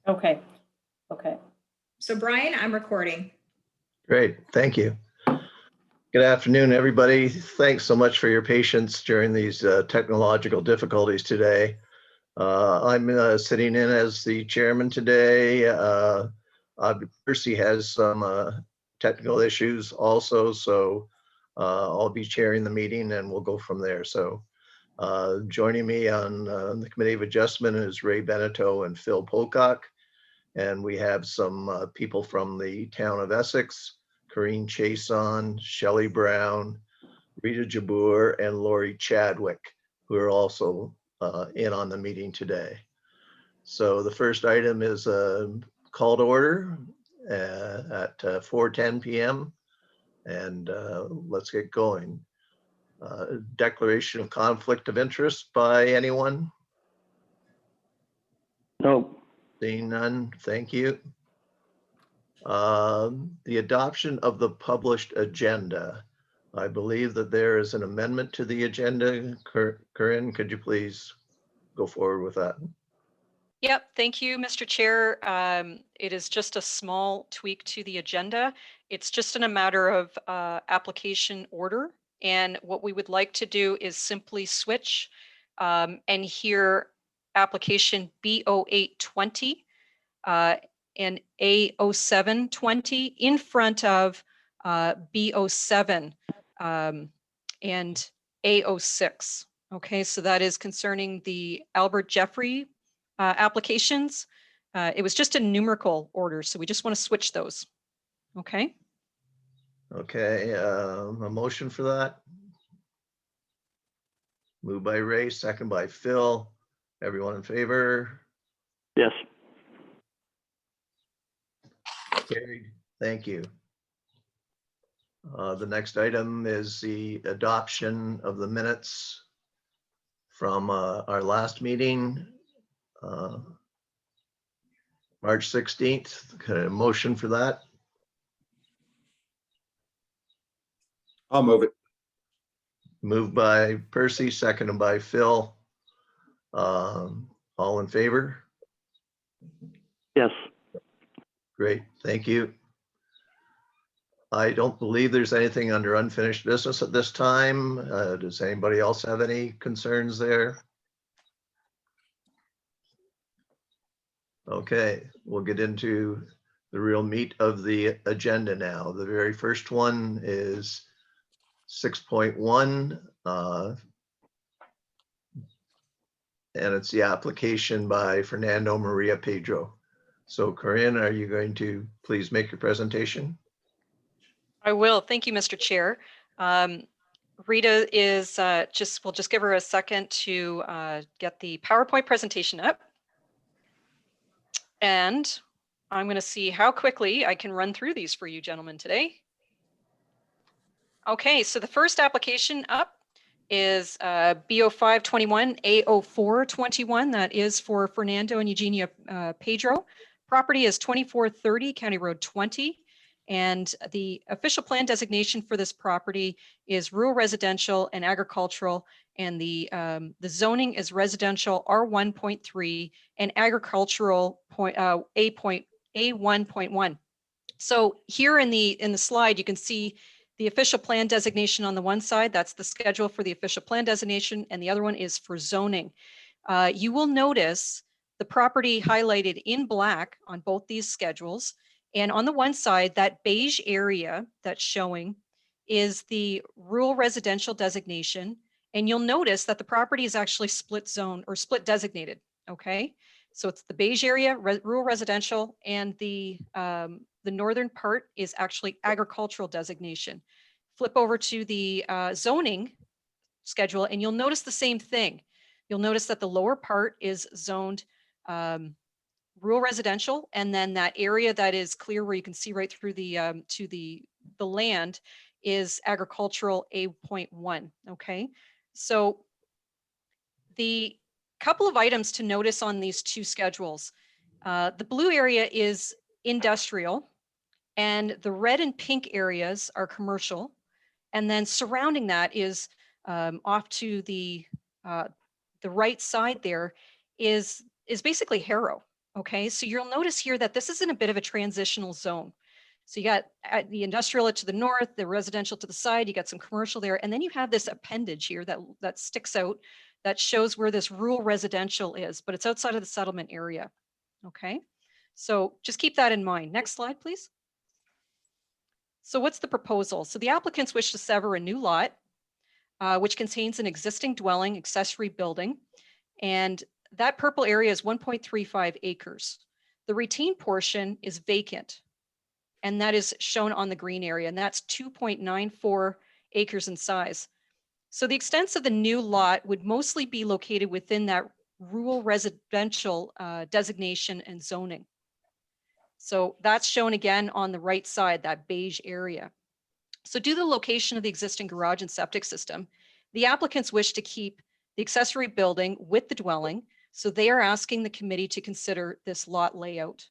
Okay. Okay. So Brian, I'm recording. Great, thank you. Good afternoon, everybody. Thanks so much for your patience during these technological difficulties today. I'm sitting in as the chairman today. Percy has some technical issues also, so I'll be chairing the meeting and we'll go from there. So joining me on the Committee of Adjustment is Ray Beneteau and Phil Pocock. And we have some people from the town of Essex, Corrine Chason, Shelley Brown, Rita Jabour, and Lori Chadwick, who are also in on the meeting today. So the first item is a call to order at 4:10 p.m. And let's get going. Declaration of conflict of interest by anyone? No. Seeing none, thank you. The adoption of the published agenda. I believe that there is an amendment to the agenda. Corinne, could you please go forward with that? Yep, thank you, Mr. Chair. It is just a small tweak to the agenda. It's just in a matter of application order. And what we would like to do is simply switch and hear application B0820 and A0720 in front of B07 and A06. Okay, so that is concerning the Albert Jeffrey applications. It was just a numerical order, so we just want to switch those. Okay. Okay, a motion for that? Moved by Ray, second by Phil. Everyone in favor? Yes. Carried. Thank you. The next item is the adoption of the minutes from our last meeting, March 16th. Could I have a motion for that? I'll move it. Moved by Percy, seconded by Phil. All in favor? Yes. Great, thank you. I don't believe there's anything under unfinished business at this time. Does anybody else have any concerns there? Okay, we'll get into the real meat of the agenda now. The very first one is 6.1. And it's the application by Fernando Maria Pedro. So Corinne, are you going to please make your presentation? I will. Thank you, Mr. Chair. Rita is we'll just give her a second to get the PowerPoint presentation up. And I'm going to see how quickly I can run through these for you gentlemen today. Okay, so the first application up is B0521 A0421. That is for Fernando and Eugenia Pedro. Property is 2430 County Road 20. And the official plan designation for this property is rural residential and agricultural. And the zoning is residential R1.3 and agricultural A1.1. So here in the slide, you can see the official plan designation on the one side. That's the schedule for the official plan designation, and the other one is for zoning. You will notice the property highlighted in black on both these schedules. And on the one side, that beige area that's showing is the rural residential designation. And you'll notice that the property is actually split zone or split designated. Okay, so it's the beige area, rural residential, and the northern part is actually agricultural designation. Flip over to the zoning schedule and you'll notice the same thing. You'll notice that the lower part is zoned rural residential, and then that area that is clear where you can see right through the to the land is agricultural A.1. Okay, so the couple of items to notice on these two schedules. The blue area is industrial, and the red and pink areas are commercial. And then surrounding that is off to the right side there is is basically Harrow. Okay, so you'll notice here that this is in a bit of a transitional zone. So you got the industrial to the north, the residential to the side, you got some commercial there, and then you have this appendage here that sticks out that shows where this rural residential is, but it's outside of the settlement area. Okay, so just keep that in mind. Next slide, please. So what's the proposal? So the applicants wish to sever a new lot, which contains an existing dwelling, accessory building, and that purple area is 1.35 acres. The retained portion is vacant, and that is shown on the green area, and that's 2.94 acres in size. So the extents of the new lot would mostly be located within that rural residential designation and zoning. So that's shown again on the right side, that beige area. So due to the location of the existing garage and septic system, the applicants wish to keep the accessory building with the dwelling. So they are asking the committee to consider this lot layout.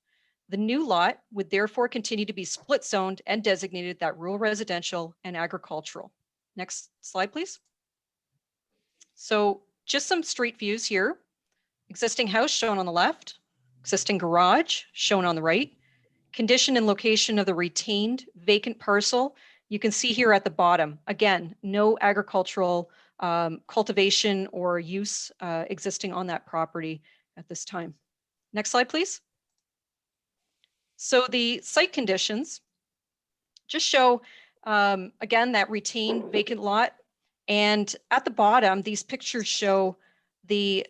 The new lot would therefore continue to be split zoned and designated that rural residential and agricultural. Next slide, please. So just some street views here. Existing house shown on the left, existing garage shown on the right, condition and location of the retained vacant parcel. You can see here at the bottom, again, no agricultural cultivation or use existing on that property at this time. Next slide, please. So the site conditions just show, again, that retained vacant lot. And at the bottom, these pictures show the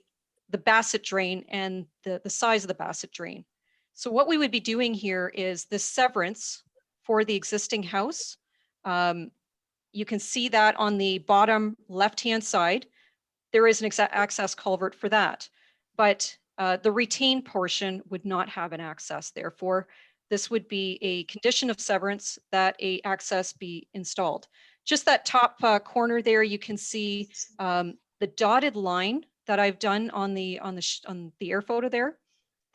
basset drain and the size of the basset drain. So what we would be doing here is this severance for the existing house. You can see that on the bottom left-hand side, there is an access culvert for that, but the retained portion would not have an access. Therefore, this would be a condition of severance that a access be installed. Just that top corner there, you can see the dotted line that I've done on the air photo there.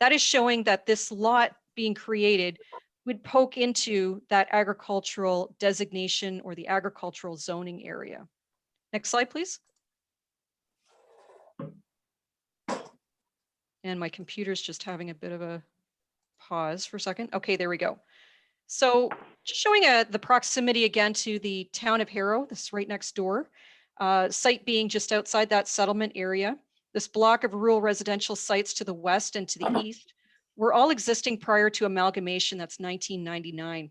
That is showing that this lot being created would poke into that agricultural designation or the agricultural zoning area. Next slide, please. And my computer's just having a bit of a pause for a second. Okay, there we go. So just showing the proximity again to the town of Harrow, this is right next door, site being just outside that settlement area. This block of rural residential sites to the west and to the east were all existing prior to amalgamation. That's 1999.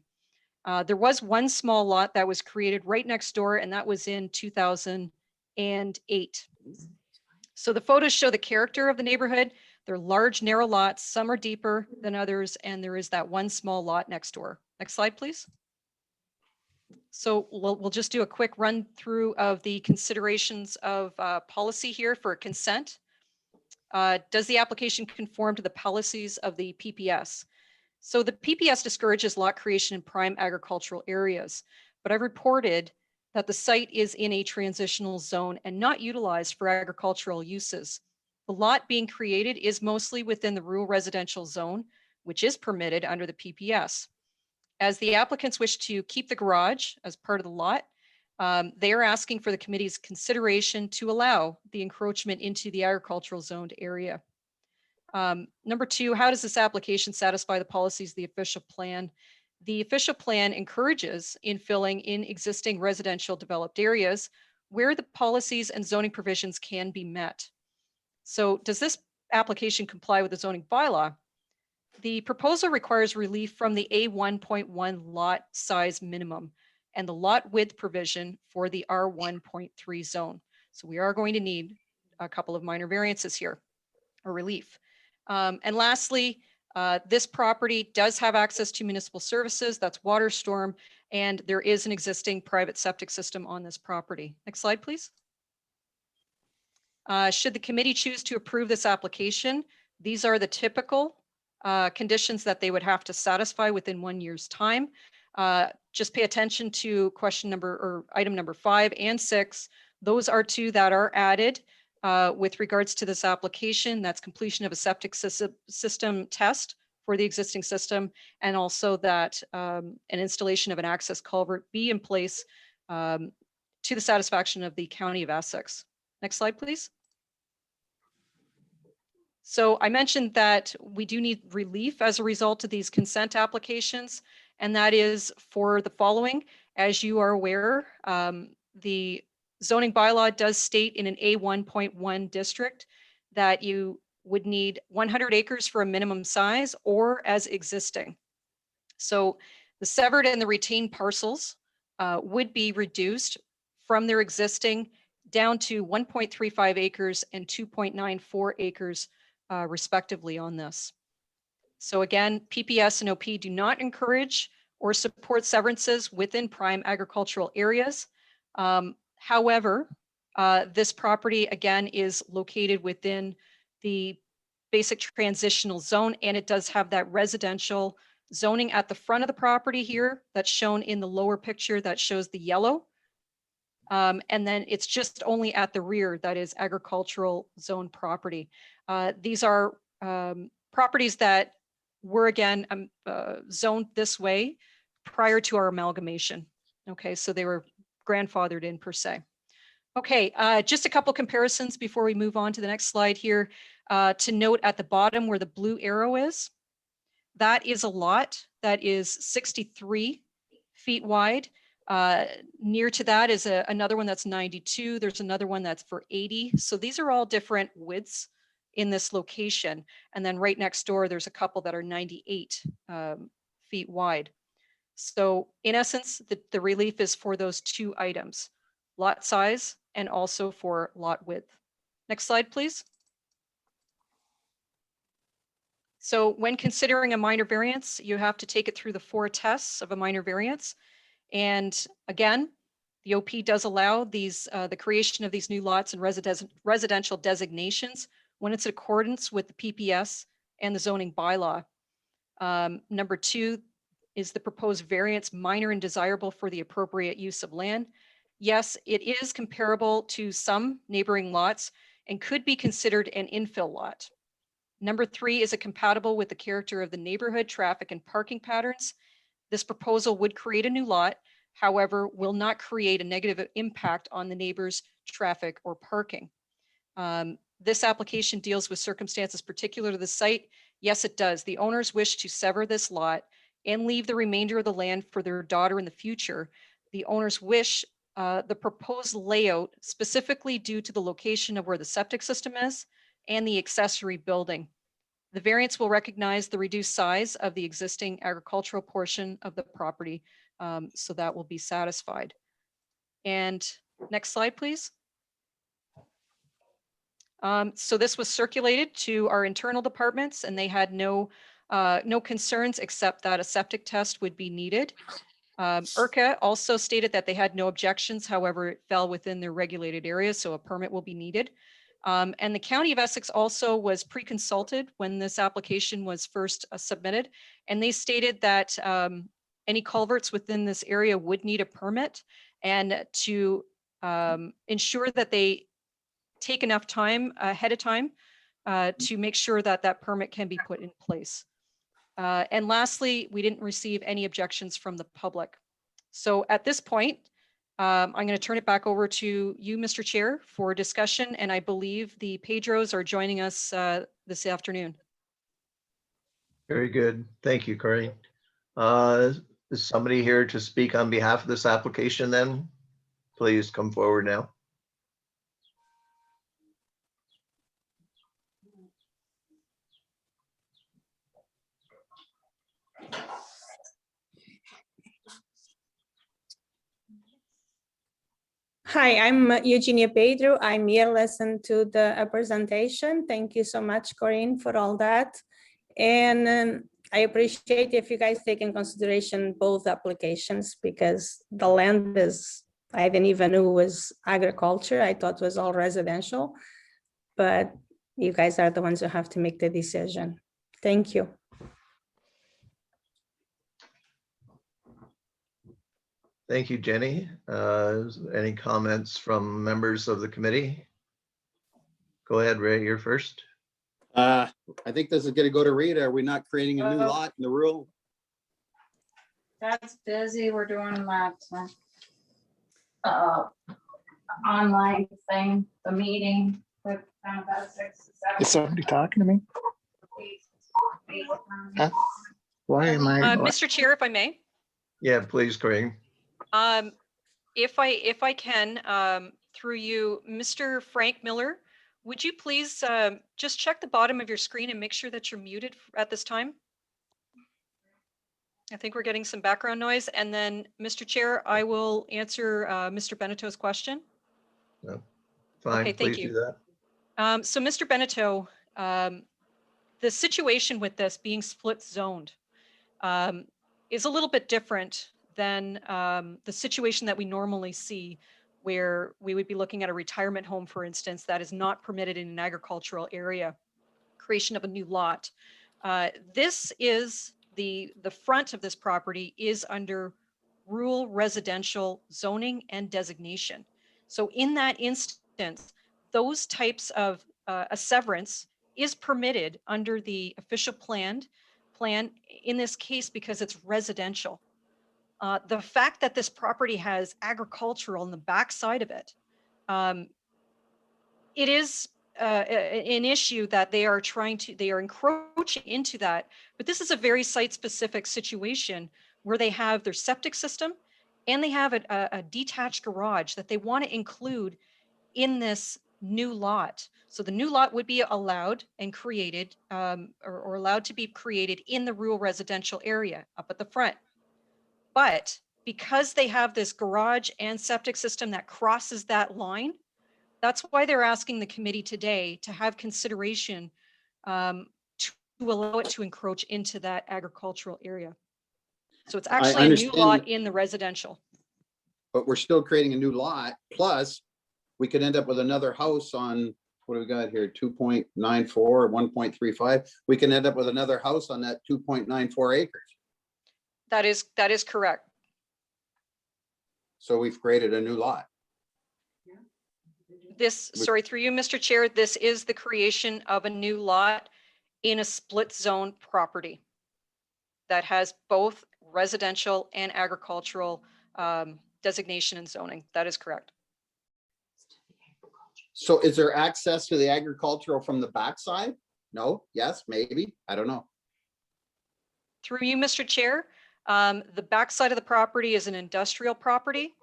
There was one small lot that was created right next door, and that was in 2008. So the photos show the character of the neighborhood. They're large, narrow lots. Some are deeper than others, and there is that one small lot next door. Next slide, please. So we'll just do a quick run through of the considerations of policy here for consent. Does the application conform to the policies of the PPS? So the PPS discourages lot creation in prime agricultural areas, but I've reported that the site is in a transitional zone and not utilized for agricultural uses. The lot being created is mostly within the rural residential zone, which is permitted under the PPS. As the applicants wish to keep the garage as part of the lot, they are asking for the committee's consideration to allow the encroachment into the agricultural zoned area. Number two, how does this application satisfy the policies of the official plan? The official plan encourages infilling in existing residential developed areas where the policies and zoning provisions can be met. So does this application comply with the zoning bylaw? The proposal requires relief from the A1.1 lot size minimum and the lot width provision for the R1.3 zone. So we are going to need a couple of minor variances here, or relief. And lastly, this property does have access to municipal services, that's water, storm, and there is an existing private septic system on this property. Next slide, please. Should the committee choose to approve this application, these are the typical conditions that they would have to satisfy within 1 year's time. Just pay attention to item number 5 and 6. Those are two that are added with regards to this application. That's completion of a septic system test for the existing system, and also that an installation of an access culvert be in place to the satisfaction of the County of Essex. Next slide, please. So I mentioned that we do need relief as a result of these consent applications, and that is for the following. As you are aware, the zoning bylaw does state in an A1.1 district that you would need 100 acres for a minimum size or as existing. So the severed and the retained parcels would be reduced from their existing down to 1.35 acres and 2.94 acres respectively on this. So again, PPS and OP do not encourage or support severances within prime agricultural areas. However, this property again is located within the basic transitional zone, and it does have that residential zoning at the front of the property here that's shown in the lower picture that shows the yellow. And then it's just only at the rear that is agricultural zone property. These are properties that were again zoned this way prior to our amalgamation. Okay, so they were grandfathered in per se. Okay, just a couple comparisons before we move on to the next slide here. To note at the bottom where the blue arrow is, that is a lot that is 63 feet wide. Near to that is another one that's 92. There's another one that's for 80. So these are all different widths in this location. And then right next door, there's a couple that are 98 feet wide. So in essence, the relief is for those two items, lot size and also for lot width. Next slide, please. So when considering a minor variance, you have to take it through the 4 tests of a minor variance. And again, the OP does allow these the creation of these new lots and residential designations when it's in accordance with the PPS and the zoning bylaw. Number 2 is the proposed variance minor and desirable for the appropriate use of land. Yes, it is comparable to some neighboring lots and could be considered an infill lot. Number 3 is it compatible with the character of the neighborhood, traffic, and parking patterns. This proposal would create a new lot, however, will not create a negative impact on the neighbors' traffic or parking. This application deals with circumstances particular to the site. Yes, it does. The owners wish to sever this lot and leave the remainder of the land for their daughter in the future. The owners wish the proposed layout specifically due to the location of where the septic system is and the accessory building. The variance will recognize the reduced size of the existing agricultural portion of the property, so that will be satisfied. And next slide, please. So this was circulated to our internal departments, and they had no concerns except that a septic test would be needed. IRCA also stated that they had no objections, however, it fell within their regulated area, so a permit will be needed. And the County of Essex also was pre-consulted when this application was first submitted, and they stated that any culverts within this area would need a permit, and to ensure that they take enough time ahead of time to make sure that that permit can be put in place. And lastly, we didn't receive any objections from the public. So at this point, I'm going to turn it back over to you, Mr. Chair, for discussion. And I believe the Pedros are joining us this afternoon. Very good. Thank you, Corinne. Is somebody here to speak on behalf of this application then? Please come forward now. Hi, I'm Eugenia Pedro. I'm here listening to the presentation. Thank you so much, Corinne, for all that. And I appreciate if you guys take in consideration both applications, because the land is, I didn't even know was agriculture. I thought it was all residential, but you guys are the ones who have to make the decision. Thank you. Thank you, Jenny. Any comments from members of the committee? Go ahead, Ray, you're first. I think this is gonna go to Rita. Are we not creating a new lot in the rule? That's busy. We're doing that online thing, the meeting Is somebody talking to me? Huh? Why am I? Mr. Chair, if I may, Yeah, please, Corinne. if I can, through you, Mr. Frank Miller, would you please just check the bottom of your screen and make sure that you're muted at this time? I think we're getting some background noise. And then, Mr. Chair, I will answer Mr. Beneto's question. No. Fine, Okay, thank please you. do that. So Mr. Beneteau, the situation with this being split zoned is a little bit different than the situation that we normally see, where we would be looking at a retirement home, for instance, that is not permitted in an agricultural area, creation of a new lot. This is the front of this property is under rural residential zoning and designation. So in that instance, those types of a severance is permitted under the official plan in this case because it's residential. The fact that this property has agricultural on the backside of it, it is an issue that they are encroaching into that. But this is a very site-specific situation where they have their septic system and they have a detached garage that they want to include in this new lot. So the new lot would be allowed and created or allowed to be created in the rural residential area up at the front. But because they have this garage and septic system that crosses that line, that's why they're asking the committee today to have consideration to allow it to encroach into that agricultural area. So it's actually a new lot in the residential. But we're still creating a new lot. Plus, we could end up with another house on, what do we got here? 2.94 or 1.35. We can end up with another house on that 2.94 acres. That is correct. So we've created a new lot. This, sorry, through you, Mr. Chair, this is the creation of a new lot in a split zone property that has both residential and agricultural designation and zoning. That is correct. So is there access to the agricultural from the backside? No, yes, maybe, I don't know. Through you, Mr. Chair, the backside of the property is an industrial property.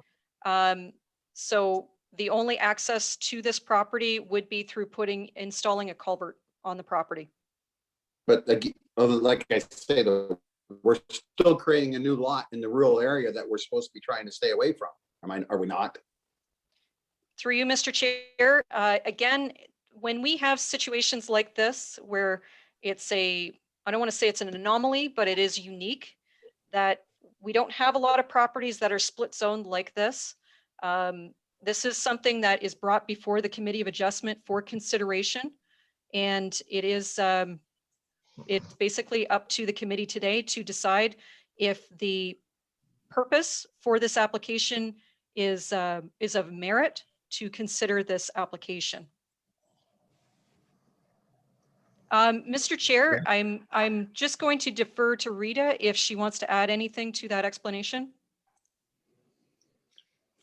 So the only access to this property would be through installing a culvert on the property. But like I say, though, we're still creating a new lot in the rural area that we're supposed to be trying to stay away from. Are we not? Through you, Mr. Chair, again, when we have situations like this where it's I don't want to say it's an anomaly, but it is unique that we don't have a lot of properties that are split zoned like this. This is something that is brought before the Committee of Adjustment for consideration. And it is it's basically up to the committee today to decide if the purpose for this application is of merit to consider this application. Mr. Chair, I'm just going to defer to Rita if she wants to add anything to that explanation.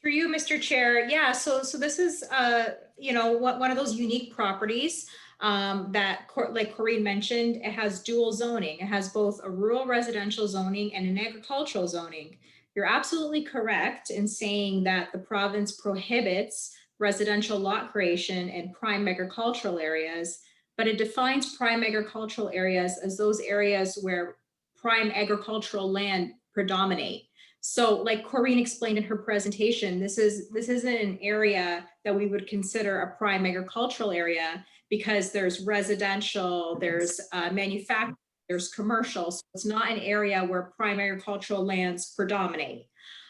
Through you, Mr. Chair. Yeah, so this is, one of those unique properties that, like Corinne mentioned, it has dual zoning. It has both a rural residential zoning and an agricultural zoning. You're absolutely correct in saying that the province prohibits residential lot creation in prime agricultural areas, but it defines prime agricultural areas as those areas where prime agricultural land predominate. So like Corinne explained in her presentation, this isn't an area that we would consider a prime agricultural area because there's residential, there's manufacturing, there's commercial. So it's not an area where prime agricultural lands predominate.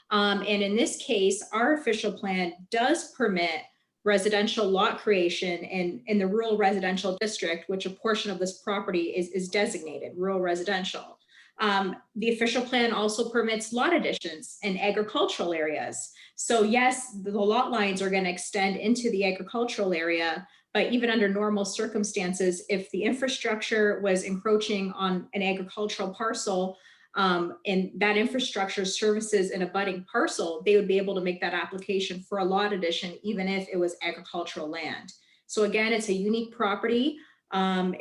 And in this case, our official plan does permit residential lot creation in the rural residential district, which a portion of this property is designated rural residential. The official plan also permits lot additions in agricultural areas. So yes, the lot lines are going to extend into the agricultural area, but even under normal circumstances, if the infrastructure was encroaching on an agricultural parcel and that infrastructure services an abutting parcel, they would be able to make that application for a lot addition, even if it was agricultural land. So again, it's a unique property. And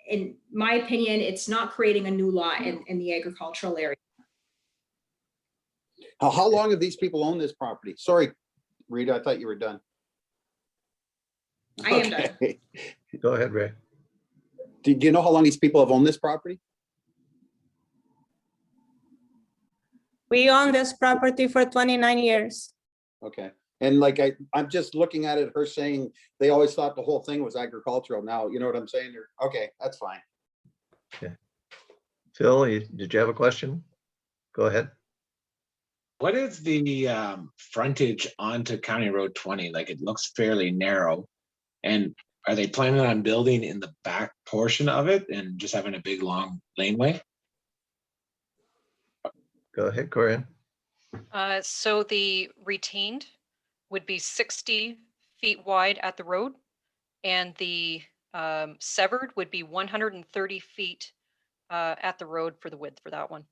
in my opinion, it's not creating a new lot in the agricultural area. How long have these people owned this property? Sorry, Rita, I thought you were done. I am done. Okay. Go ahead, Ray. Do you know how long these people have owned this property? We own this property for 29 years. Okay. And like, I'm just looking at it, her saying they always thought the whole thing was agricultural. Now, you know what I'm saying? Okay, that's fine. Phil, did you have a question? Go ahead. What is the frontage onto County Road 20? Like, it looks fairly narrow. And are they planning on building in the back portion of it and just having a big long laneway? Go ahead, Corinne. So the retained would be 60 feet wide at the road, and the severed would be 130 feet at the road for the width for that one.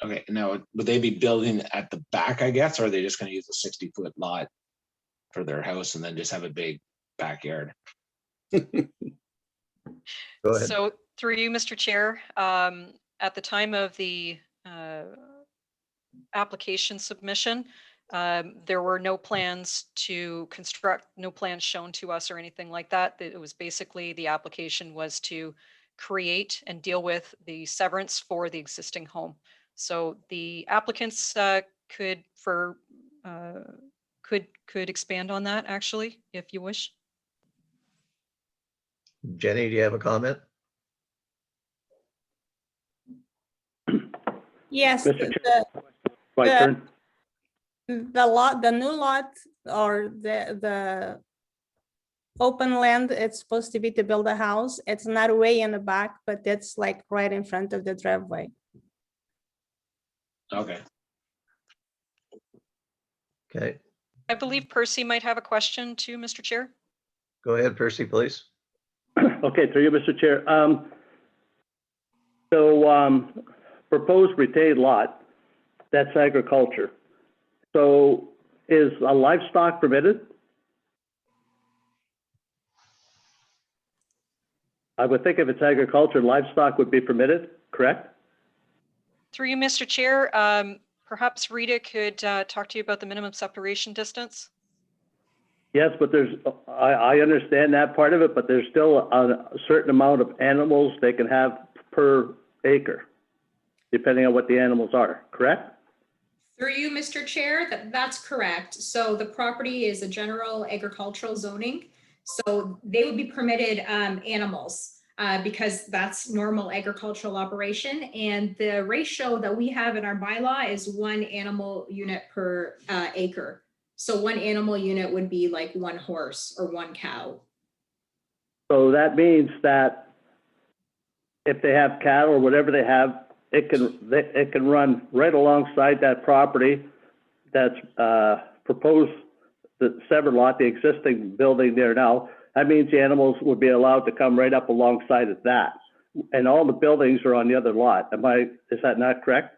Okay, now would they be building at the back, I guess, or are they just going to use a 60-foot lot for their house and then just have a big backyard? Go ahead. So through you, Mr. Chair, at the time of the application submission, there were no plans to construct, no plans shown to us or anything like that. It was basically the application was to create and deal with the severance for the existing home. So the applicants could expand on that actually, if you wish. Jenny, do you have a comment? Yes, Mr. Chair, my turn. the new lot or the open land, it's supposed to be to build a house. It's not way in the back, but it's like right in front of the driveway. Okay. Okay, I believe Percy might have a question too, Mr. Chair. go ahead, Percy, please. Okay, through you, Mr. Chair. Proposed retained lot, that's agriculture. So is a livestock permitted? I would think if it's agriculture, livestock would be permitted, correct? Through you, Mr. Chair, perhaps Rita could talk to you about the minimum separation distance. Yes, but I understand that part of it, but there's still a certain amount of animals they can have per acre, depending on what the animals are, correct? Through you, Mr. Chair, that's correct. So the property is a general agricultural zoning. So they would be permitted animals because that's normal agricultural operation. And the ratio that we have in our bylaw is 1 animal unit per acre. So 1 animal unit would be like 1 horse or 1 cow. So that means that if they have cattle or whatever they have, it can run right alongside that property that's proposed, the severed lot, the existing building there now. That means the animals would be allowed to come right up alongside of that. And all the buildings are on the other lot. Is that not correct?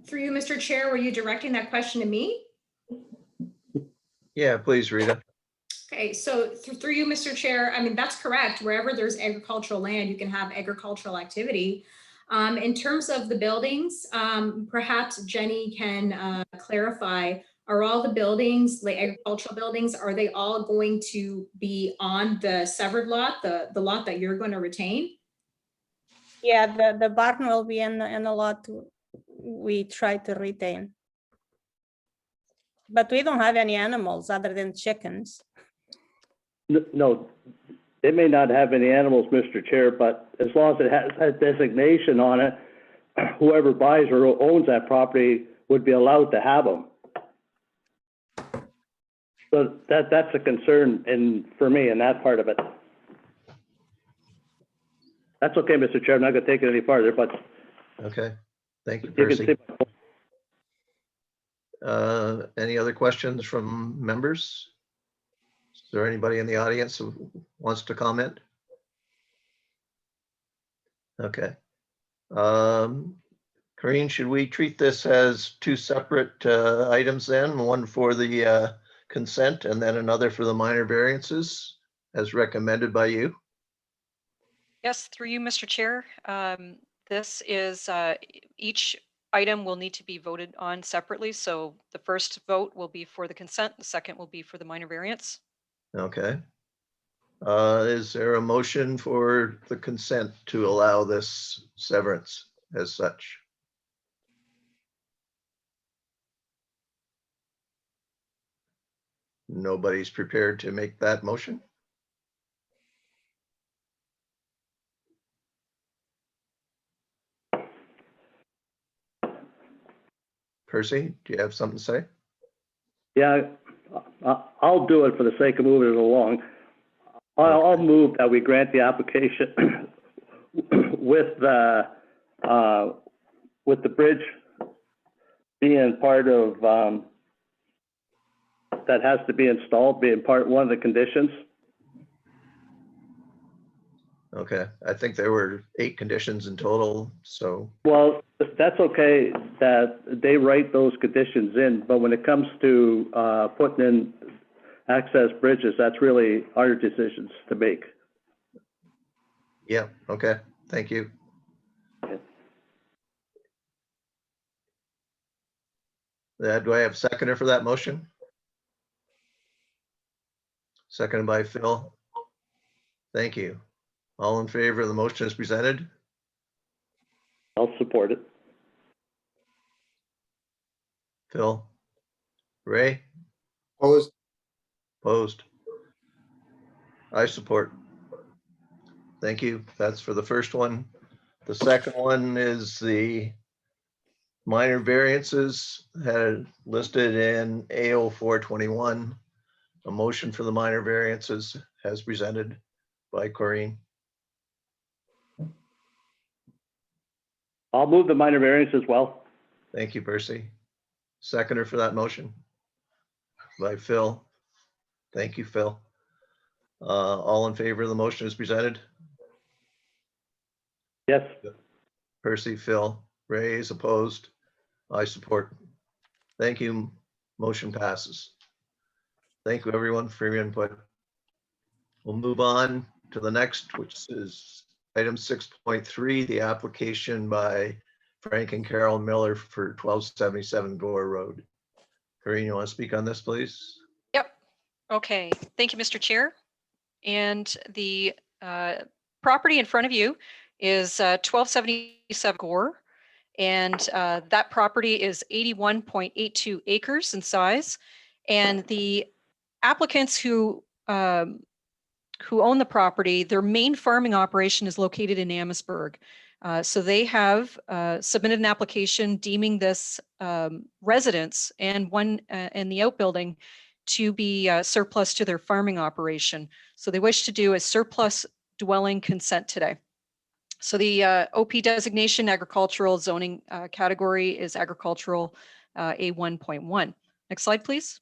Through you, Mr. Chair, were you directing that question to me? Yeah, please, Rita. Okay, so through you, Mr. Chair, I mean, that's correct. Wherever there's agricultural land, you can have agricultural activity. In terms of the buildings, perhaps Jenny can clarify, are all the buildings, like agricultural buildings, are they all going to be on the severed lot, the lot that you're going to retain? Yeah, the barn will be in the lot we try to retain. But we don't have any animals other than chickens. No, it may not have any animals, Mr. Chair, but as long as it has a designation on it, whoever buys or owns that property would be allowed to have them. So that's a concern for me in that part of it. That's okay, Mr. Chair. I'm not going to take it any farther, but Okay, thank you, you can Percy. see. Any other questions from members? Is there anybody in the audience who wants to comment? Okay. Corinne, should we treat this as two separate items then? One for the consent and then another for the minor variances as recommended by you? Yes, through you, Mr. Chair. This is, each item will need to be voted on separately. So the first vote will be for the consent, the second will be for the minor variance. Okay. Is there a motion for the consent to allow this severance as such? Nobody's prepared to make that motion? Percy, do you have something to say? Yeah, I'll do it for the sake of moving it along. I'll move that we grant the application with the bridge being part of, that has to be installed, being one of the conditions. Okay, I think there were 8 conditions in total, so, Well, that's okay that they write those conditions in, but when it comes to putting in access bridges, that's really our decisions to make. yeah, okay, thank you. Do I have a seconder for that motion? Seconded by Phil. Thank you. All in favor of the motion as presented? I'll support it. Phil? Ray? Opposed? Opposed? I support. Thank you. That's for the first one. The second one is the minor variances had listed in AO 421. A motion for the minor variances has presented by Corinne. I'll move the minor variance as well. Thank you, Percy. Seconder for that motion by Phil. Thank you, Phil. All in favor of the motion as presented? Yes, Percy, Phil, Ray is opposed. I support. Thank you. Motion passes. Thank you, everyone, for your input. We'll move on to the next, which is item 6.3, the application by Frank and Carol Miller for 1277 Gore Road. Corinne, you want to speak on this, please? Yep. Okay. Thank you, Mr. Chair. And the property in front of you is 1277 Gore. And that property is 81.82 acres in size. And the applicants who own the property, their main farming operation is located in Amherstburg. So they have submitted an application deeming this residence and the outbuilding to be surplus to their farming operation. So they wish to do a surplus dwelling consent today. So the OP designation, agricultural zoning category is agricultural A1.1. Next slide, please.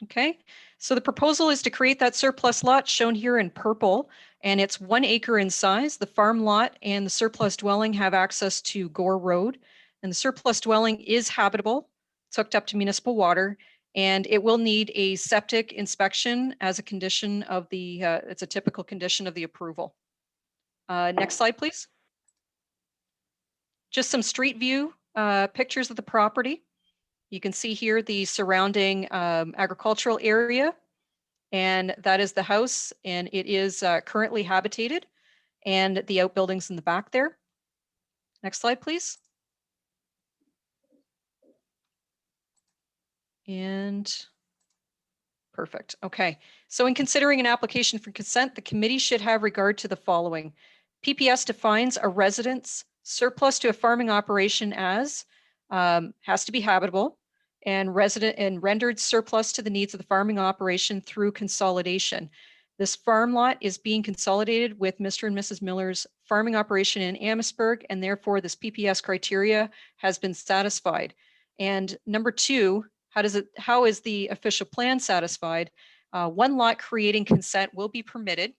Okay, so the proposal is to create that surplus lot shown here in purple, and it's 1 acre in size. The farm lot and the surplus dwelling have access to Gore Road, and the surplus dwelling is habitable. It's hooked up to municipal water, and it will need a septic inspection as a condition of the, it's a typical condition of the approval. Next slide, please. Just some street view pictures of the property. You can see here the surrounding agricultural area, and that is the house, and it is currently habitated, and the outbuildings in the back there. Next slide, please. And perfect. Okay. So in considering an application for consent, the committee should have regard to the following. PPS defines a residence surplus to a farming operation as has to be habitable and rendered surplus to the needs of the farming operation through consolidation. This farm lot is being consolidated with Mr. and Mrs. Miller's farming operation in Amherstburg, and therefore this PPS criteria has been satisfied. And number 2, how is the official plan satisfied? 1 lot creating consent will be permitted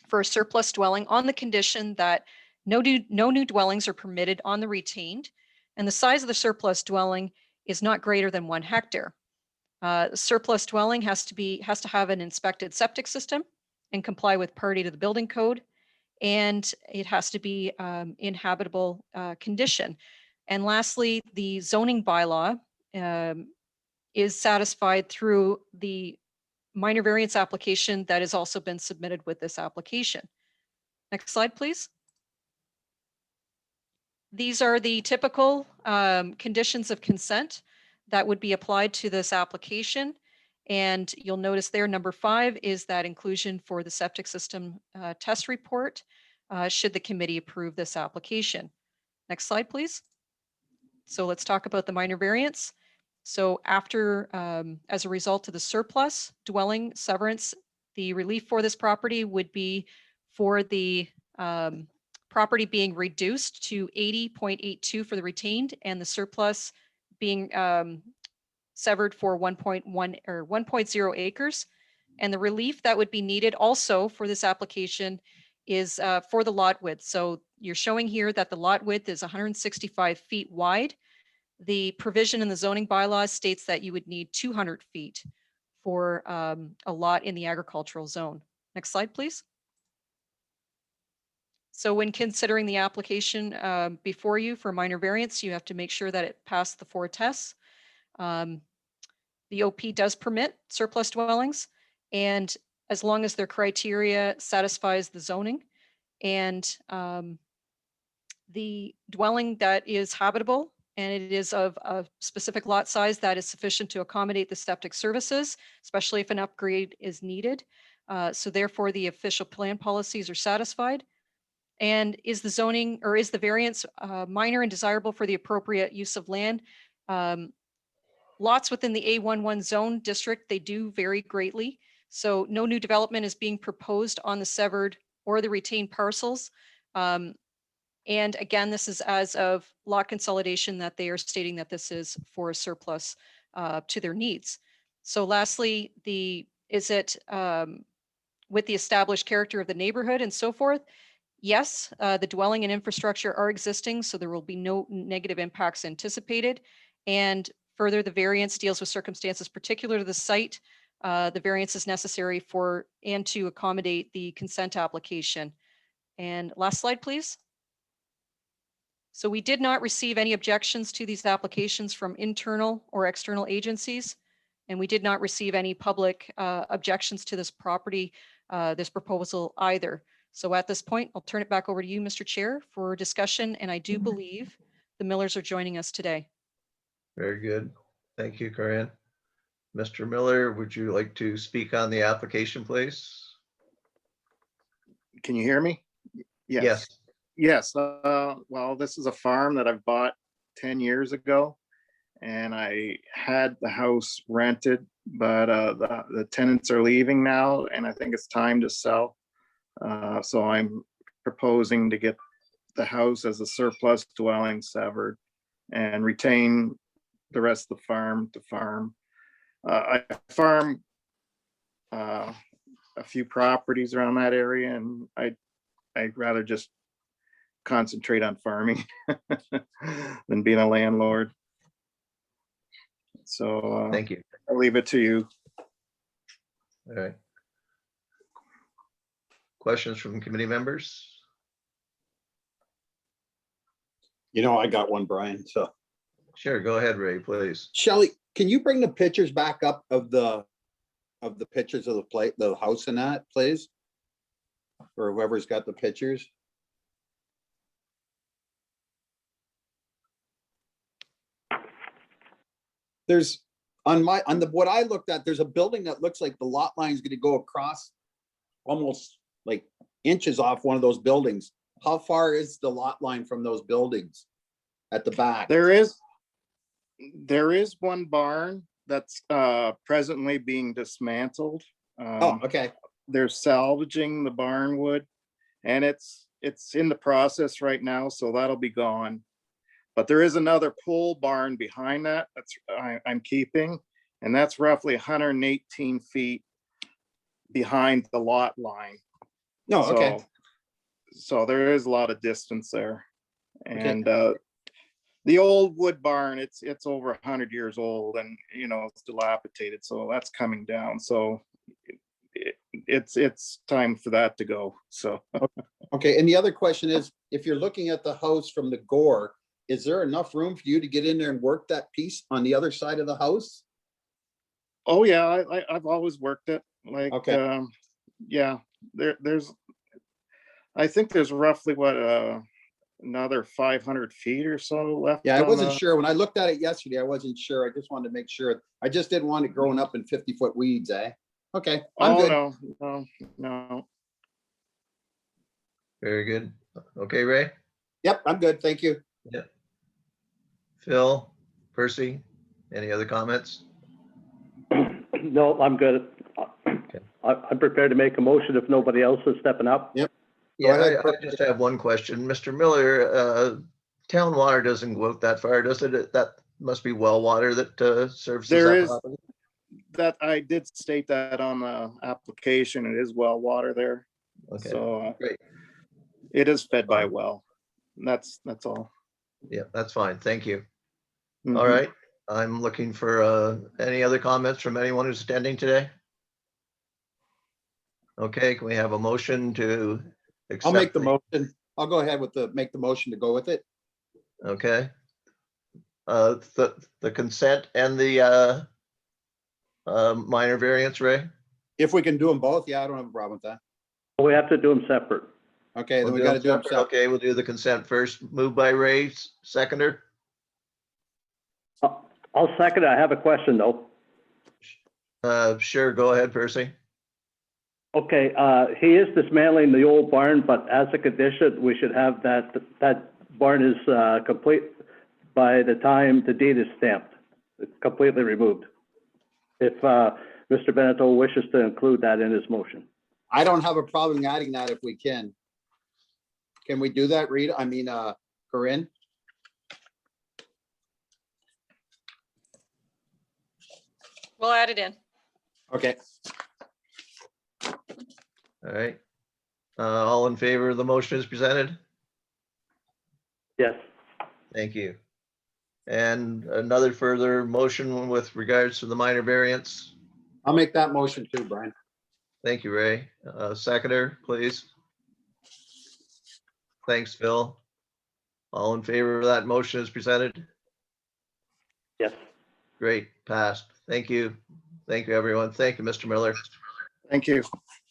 for a surplus dwelling on the condition that no new dwellings are permitted on the retained, and the size of the surplus dwelling is not greater than 1 hectare. Surplus dwelling has to have an inspected septic system and comply with party to the building code, and it has to be in habitable condition. And lastly, the zoning bylaw is satisfied through the minor variance application that has also been submitted with this application. Next slide, please. These are the typical conditions of consent that would be applied to this application. And you'll notice there, number 5 is that inclusion for the septic system test report, should the committee approve this application. Next slide, please. So let's talk about the minor variance. So after, as a result of the surplus dwelling severance, the relief for this property would be for the property being reduced to 80.82 for the retained, and the surplus being severed for 1.1 or 1.0 acres. And the relief that would be needed also for this application is for the lot width. So you're showing here that the lot width is 165 feet wide. The provision in the zoning bylaws states that you would need 200 feet for a lot in the agricultural zone. Next slide, please. So when considering the application before you for minor variance, you have to make sure that it passed the 4 tests. The OP does permit surplus dwellings, and as long as their criteria satisfies the zoning, and the dwelling that is habitable and it is of a specific lot size that is sufficient to accommodate the septic services, especially if an upgrade is needed. So therefore the official plan policies are satisfied. And is the zoning or is the variance minor and desirable for the appropriate use of land? Lots within the A11 zone district, they do vary greatly. So no new development is being proposed on the severed or the retained parcels. And again, this is as of lot consolidation that they are stating that this is for a surplus to their needs. So lastly, is it with the established character of the neighborhood and so forth? Yes, the dwelling and infrastructure are existing, so there will be no negative impacts anticipated. And further, the variance deals with circumstances particular to the site. The variance is necessary for and to accommodate the consent application. And last slide, please. So we did not receive any objections to these applications from internal or external agencies, and we did not receive any public objections to this property, this proposal either. So at this point, I'll turn it back over to you, Mr. Chair, for discussion, and I do believe the Millers are joining us today. Very good. Thank you, Corinne. Mr. Miller, would you like to speak on the application, please? Can you hear me? Yes. Yes. Well, this is a farm that I've bought 10 years ago, and I had the house rented, but the tenants are leaving now, and I think it's time to sell. So I'm proposing to get the house as a surplus dwelling severed and retain the rest of the farm to farm. I farm a few properties around that area, and I'd rather just concentrate on farming than being a landlord. So Thank you. I'll leave it to you. All right. Questions from committee members? You know, I got one, Brian, so. Sure, go ahead, Ray, please. Shelley, can you bring the pictures back up of the pictures of the house and that, please? Or whoever's got the pictures. There's what I looked at, there's a building that looks like the lot line is going to go across almost like inches off one of those buildings. How far is the lot line from those buildings at the back? There is one barn that's presently being dismantled. Oh, okay. They're salvaging the barn wood, and it's in the process right now, so that'll be gone. But there is another pole barn behind that I'm keeping, and that's roughly 118 feet behind the lot line. No, okay. So there is a lot of distance there. And the old wood barn, it's over 100 years old, and you know, it's dilapidated, so that's coming down. So it's time for that to go. So Okay, and the other question is, if you're looking at the house from the Gore, is there enough room for you to get in there and work that piece on the other side of the house? oh yeah, I've always worked it. Like Okay. yeah, there's I think there's roughly what another 500 feet or so left. Yeah, I on wasn't the- sure. When I looked at it yesterday, I wasn't sure. I just wanted to make sure. I just didn't want it growing up in 50-foot weeds, eh? Okay, I'm Oh good. no. Very good. Okay, Ray? Yep, I'm good. Thank you. Phil, Percy, any other comments? No, I'm good. I'm prepared to make a motion if nobody else is stepping up. Yep. Yeah, ahead, I just have one question. Mr. Miller, town water doesn't go out that far, does it? That must be well water that services There that is property? that I did state that on the application. It is well water there. Okay, So great. it is fed by well. That's all. Yeah, that's fine. Thank you. Mhm. All right. I'm looking for any other comments from anyone who's attending today? Okay, can we have a motion to accept? I'll make the motion. I'll go ahead with make the motion to go with it. Okay. The consent and the minor variance, Ray? If we can do them both, yeah, I don't have a problem with that. We have to do them separate. Okay, then We'll we do gotta do them separate. separate. Okay, we'll do the consent first. Moved by Ray, seconder. I'll second it. I have a question though. Sure, go ahead, Percy. Okay, he is dismantling the old barn, but as a condition, we should have that barn is complete by the time the deed is stamped, it's completely removed. If Mr. Beneteau wishes to include that in his motion. I don't have a problem adding that if we can. Can we do that, Rita? I mean, Corinne? We'll add it in. Okay, All right. All in favor of the motion as presented? Yes. Thank you. And another further motion with regards to the minor variance? I'll make that motion too, Brian. Thank you, Ray. Seconder, please. Thanks, Phil. All in favor of that motion as presented? Yes. Great, passed. Thank you. Thank you, everyone. Thank you, Mr. Miller. Thank you.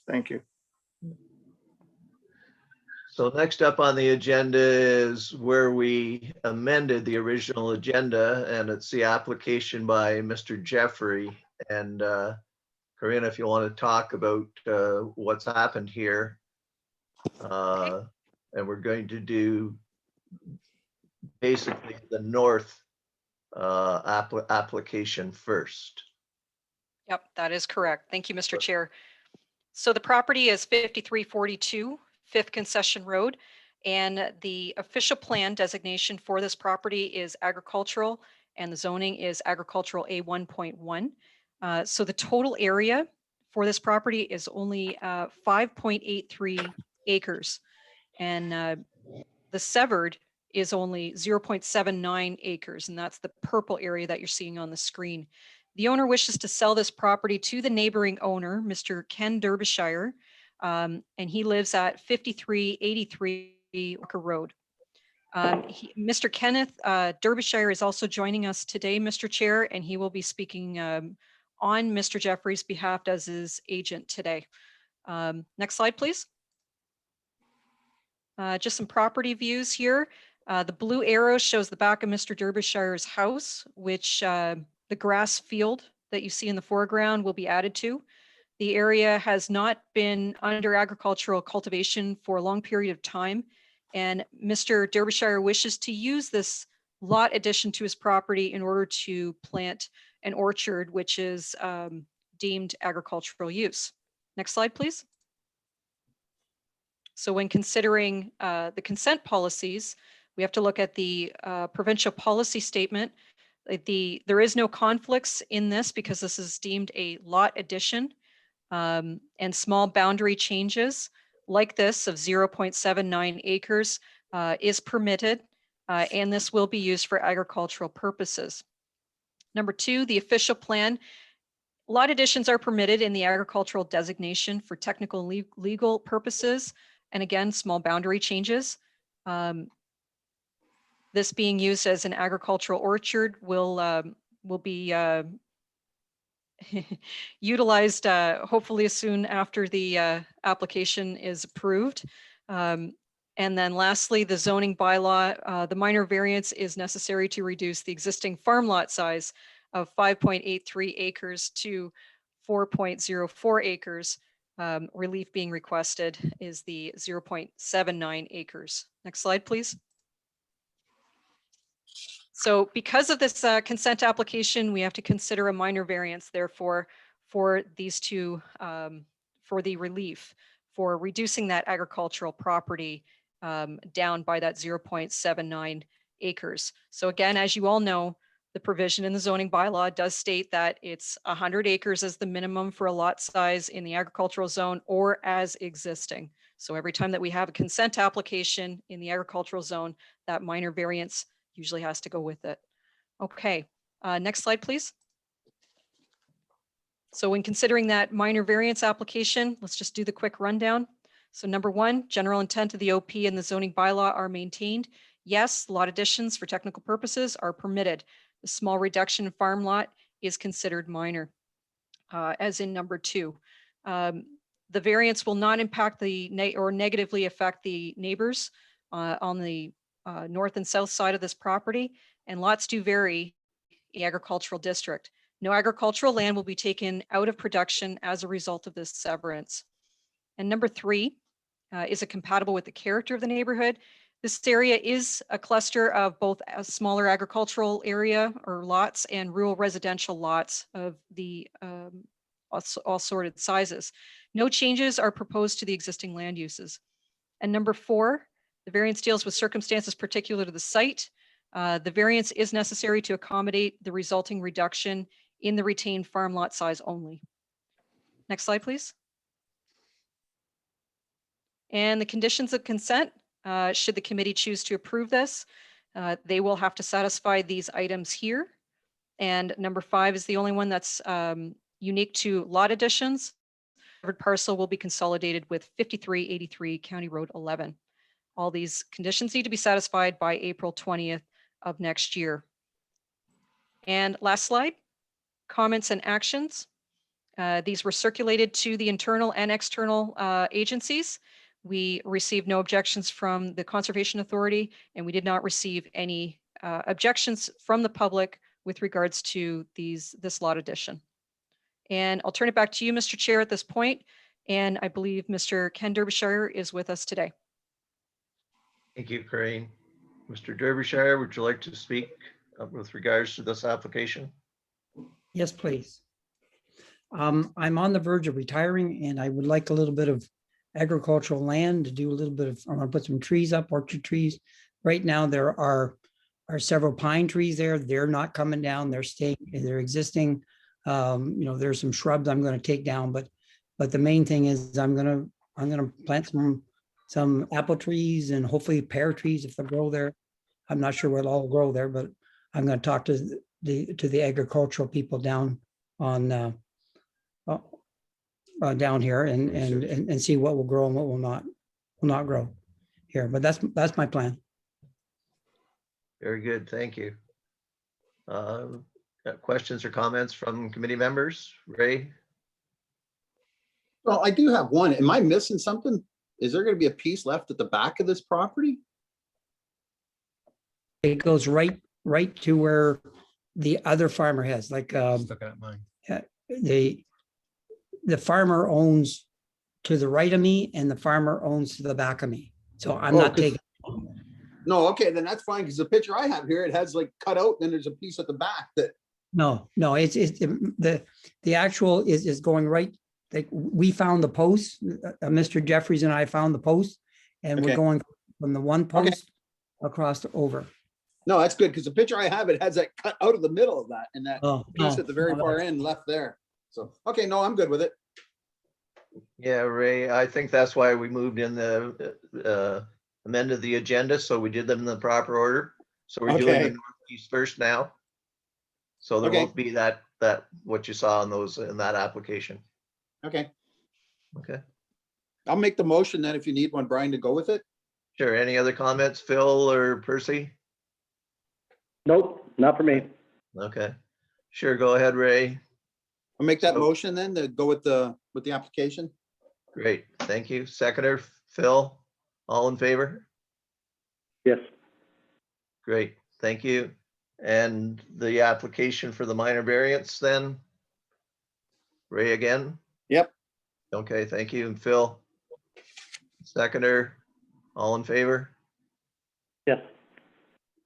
Thank you. So next up on the agenda is where we amended the original agenda, and it's the application by Mr. Jeffrey. And Corinne, if you want to talk about what's happened here. And we're going to do basically the north application first. Yep, that is correct. Thank you, Mr. Chair. So the property is 5342 5th Concession Road, and the official plan designation for this property is agricultural, and the zoning is agricultural A1.1. So the total area for this property is only 5.83 acres, and the severed is only 0.79 acres, and that's the purple area that you're seeing on the screen. The owner wishes to sell this property to the neighboring owner, Mr. Ken Derbyshire, and he lives at 5383 Walker Road. Mr. Kenneth Derbyshire is also joining us today, Mr. Chair, and he will be speaking on Mr. Jeffrey's behalf as his agent today. Next slide, please. Just some property views here. The blue arrow shows the back of Mr. Derbyshire's house, which the grass field that you see in the foreground will be added to. The area has not been under agricultural cultivation for a long period of time, and Mr. Derbyshire wishes to use this lot addition to his property in order to plant an orchard, which is deemed agricultural use. Next slide, please. So when considering the consent policies, we have to look at the provincial policy statement. There is no conflicts in this because this is deemed a lot addition and small boundary changes like this of 0.79 acres is permitted, and this will be used for agricultural purposes. Number two, the official plan. Lot additions are permitted in the agricultural designation for technical and legal purposes, and again, small boundary changes. This being used as an agricultural orchard will be utilized hopefully as soon after the application is approved. And then lastly, the zoning bylaw, the minor variance is necessary to reduce the existing farm lot size of 5.83 acres to 4.04 acres. Relief being requested is the 0.79 acres. Next slide, please. So because of this consent application, we have to consider a minor variance, therefore, for these two, for the relief, for reducing that agricultural property down by that 0.79 acres. So again, as you all know, the provision in the zoning bylaw does state that it's 100 acres as the minimum for a lot size in the agricultural zone or as existing. So every time that we have a consent application in the agricultural zone, that minor variance usually has to go with it. Okay, next slide, please. So when considering that minor variance application, let's just do the quick rundown. So number one, general intent of the OP and the zoning bylaw are maintained. Yes, lot additions for technical purposes are permitted. The small reduction in farm lot is considered minor, as in number two. The variance will not impact or negatively affect the neighbors on the north and south side of this property, and lots do vary in the agricultural district. No agricultural land will be taken out of production as a result of this severance. And number three, is it compatible with the character of the neighborhood? This area is a cluster of both a smaller agricultural area or lots and rural residential lots of the all sorted sizes. No changes are proposed to the existing land uses. And number four, the variance deals with circumstances particular to the site. The variance is necessary to accommodate the resulting reduction in the retained farm lot size only. Next slide, please. And the conditions of consent, should the committee choose to approve this, they will have to satisfy these items here. And number five is the only one that's unique to lot additions. Covered parcel will be consolidated with 5383 County Road 11. All these conditions need to be satisfied by April 20th of next year. And last slide, comments and actions. These were circulated to the internal and external agencies. We received no objections from the Conservation Authority, and we did not receive any objections from the public with regards to this lot addition. And I'll turn it back to you, Mr. Chair, at this point. And I believe Mr. Ken Derbyshire is with us today. Thank you, Corinne. Mr. Derbyshire, would you like to speak with regards to this application? Yes, please. I'm on the verge of retiring and I would like a little bit of agricultural land to do a little bit of, I want to put some trees up, orchard trees. Right now, there are several pine trees there. They're not coming down. They're staying, they're existing. There's some shrubs I'm going to take down, but the main thing is I'm going to plant some apple trees and hopefully pear trees if they grow there. I'm not sure what'll all grow there, but I'm going to talk to the agricultural people down on down here and see what will grow and what will not grow here. But that's my plan. Very good, thank you. Questions or comments from committee members? Ray? Well, I do have one. Am I missing something? Is there going to be a piece left at the back of this property? It goes right to where the other farmer has, like Looking at mine. the farmer owns to the right of me and the farmer owns to the back of me. So I'm not taking. No, okay, then that's fine, because the picture I have here, it has like cut out, then there's a piece at the back that. No, it's the actual is going right. Like we found the post, Mr. Jeffries and I found the post, and we're going from the one post across over. No, that's good, because the picture I have, it has that cut out of the middle of that, and that piece at the very far end left there. So, okay, no, I'm good with it. Yeah, Ray, I think that's why we moved in the amended the agenda, so we did them in the proper order. So we're doing the Okay. northeast first now. So there Okay. won't be that what you saw in those in that application. Okay, Okay, I'll make the motion then if you need one, Brian, to go with it. sure. Any other comments, Phil or Percy? Nope, not for me. Okay, sure. Go ahead, Ray. I'll make that So- motion then to go with the application. Great, thank you. Seconder, Phil, all in favor? Yes, Great, thank you. And the application for the minor variance then? Ray again? Yep. Okay, thank you. And Phil? Seconder, all in favor? yes.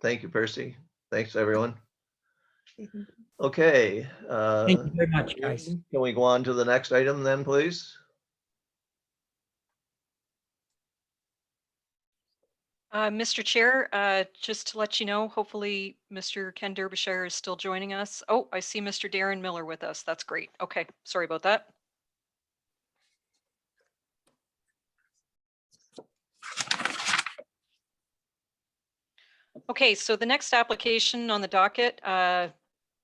Thank you, Percy. Thanks, everyone. Okay. Thank you very much, guys. Can we go on to the next item then, please? Mr. Chair, just to let you know, hopefully Mr. Ken Derbyshire is still joining us. Oh, I see Mr. Darren Miller with us. That's great. Okay, sorry about that. Okay, so the next application on the docket,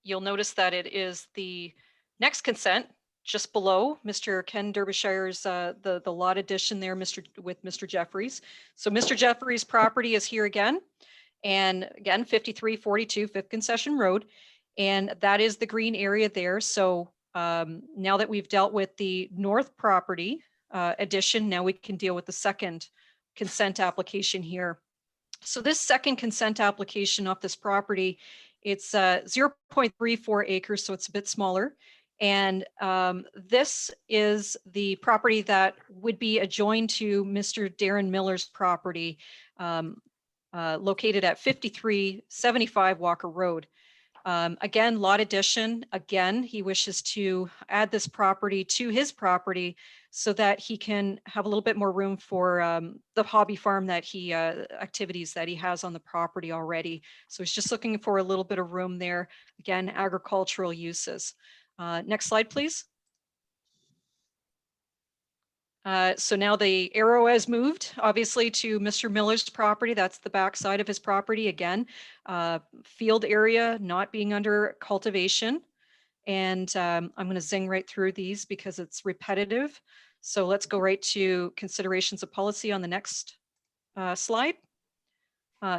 you'll notice that it is the next consent just below Mr. Ken Derbyshire's the lot addition there, with Mr. Jeffries. So Mr. Jeffries' property is here again, and again 5342 Fifth Concession Road, and that is the green area there. So now that we've dealt with the north property addition, now we can deal with the second consent application here. So this second consent application off this property, it's 0.34 acres, so it's a bit smaller. And this is the property that would be adjoined to Mr. Darren Miller's property, located at 5375 Walker Road. Again, lot addition. Again, he wishes to add this property to his property so that he can have a little bit more room for the hobby farm that he activities that he has on the property already. So he's just looking for a little bit of room there. Again, agricultural uses. Next slide, please. So now the arrow has moved, obviously, to Mr. Miller's property. That's the back side of his property. Again, field area not being under cultivation. And I'm going to zing right through these because it's repetitive. So let's go right to considerations of policy on the next slide.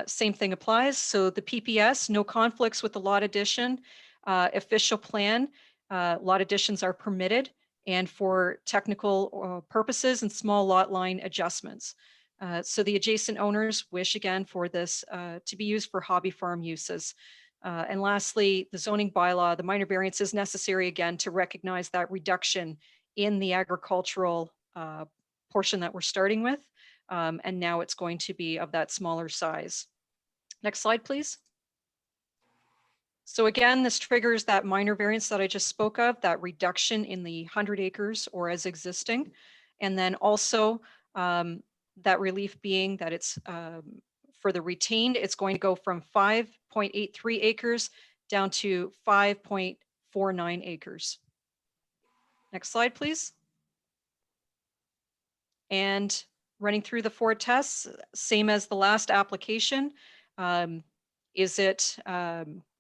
Same thing applies. So the PPS, no conflicts with the lot addition. Official plan, lot additions are permitted, and for technical purposes and small lot line adjustments. So the adjacent owners wish again for this to be used for hobby farm uses. And lastly, the zoning bylaw, the minor variance is necessary again to recognize that reduction in the agricultural portion that we're starting with. And now it's going to be of that smaller size. Next slide, please. So again, this triggers that minor variance that I just spoke of, that reduction in the 100 acres or as existing. And then also that relief being that it's for the retained, it's going to go from 5.83 acres down to 5.49 acres. Next slide, please. And running through the 4 tests, same as the last application. Is it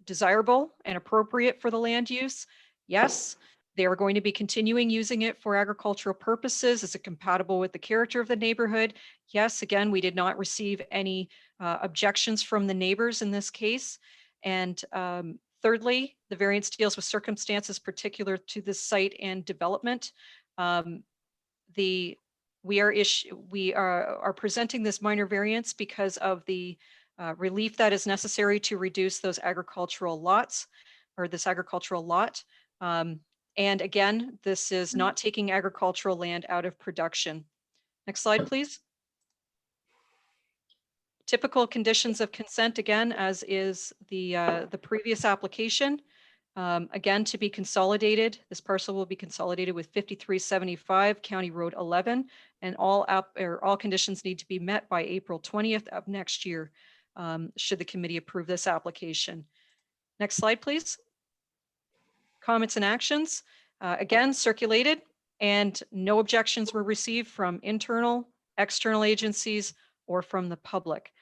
desirable and appropriate for the land use? Yes. They are going to be continuing using it for agricultural purposes. Is it compatible with the character of the neighborhood? Yes. Again, we did not receive any objections from the neighbors in this case. And thirdly, the variance deals with circumstances particular to this site and development. We are presenting this minor variance because of the relief that is necessary to reduce those agricultural lots, or this agricultural lot. And again, this is not taking agricultural land out of production. Next slide, please. Typical conditions of consent, again, as is the previous application. Again, to be consolidated, this parcel will be consolidated with 5375 County Road 11, and all conditions need to be met by April 20th of next year, should the committee approve this application. Next slide, please. Comments and actions. Again, circulated. and no objections were received from internal, external agencies, or from the public.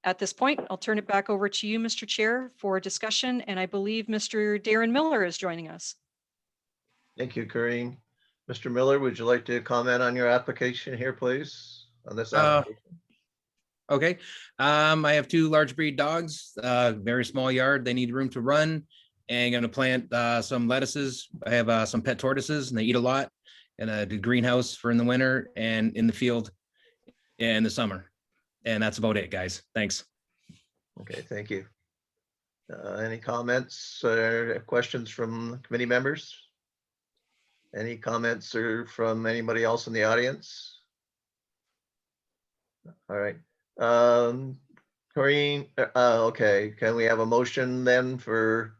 At this point, I'll turn it back over to you, Mr. Chair, for discussion, and I believe Mr. Darren Miller is joining us. Thank you, Corinne. Mr. Miller, would you like to comment on your application here, please? On this application? Okay. I have 2 large breed dogs, very small yard. They need room to run, and going to plant some lettuces. I have some pet tortoises, and they eat a lot, and a greenhouse for in the winter and in the field in the summer. And that's about it, guys. Thanks. Okay, thank you. Any comments or questions from committee members? Any comments or from anybody else in the audience? All right. Corinne, okay, can we have a motion then for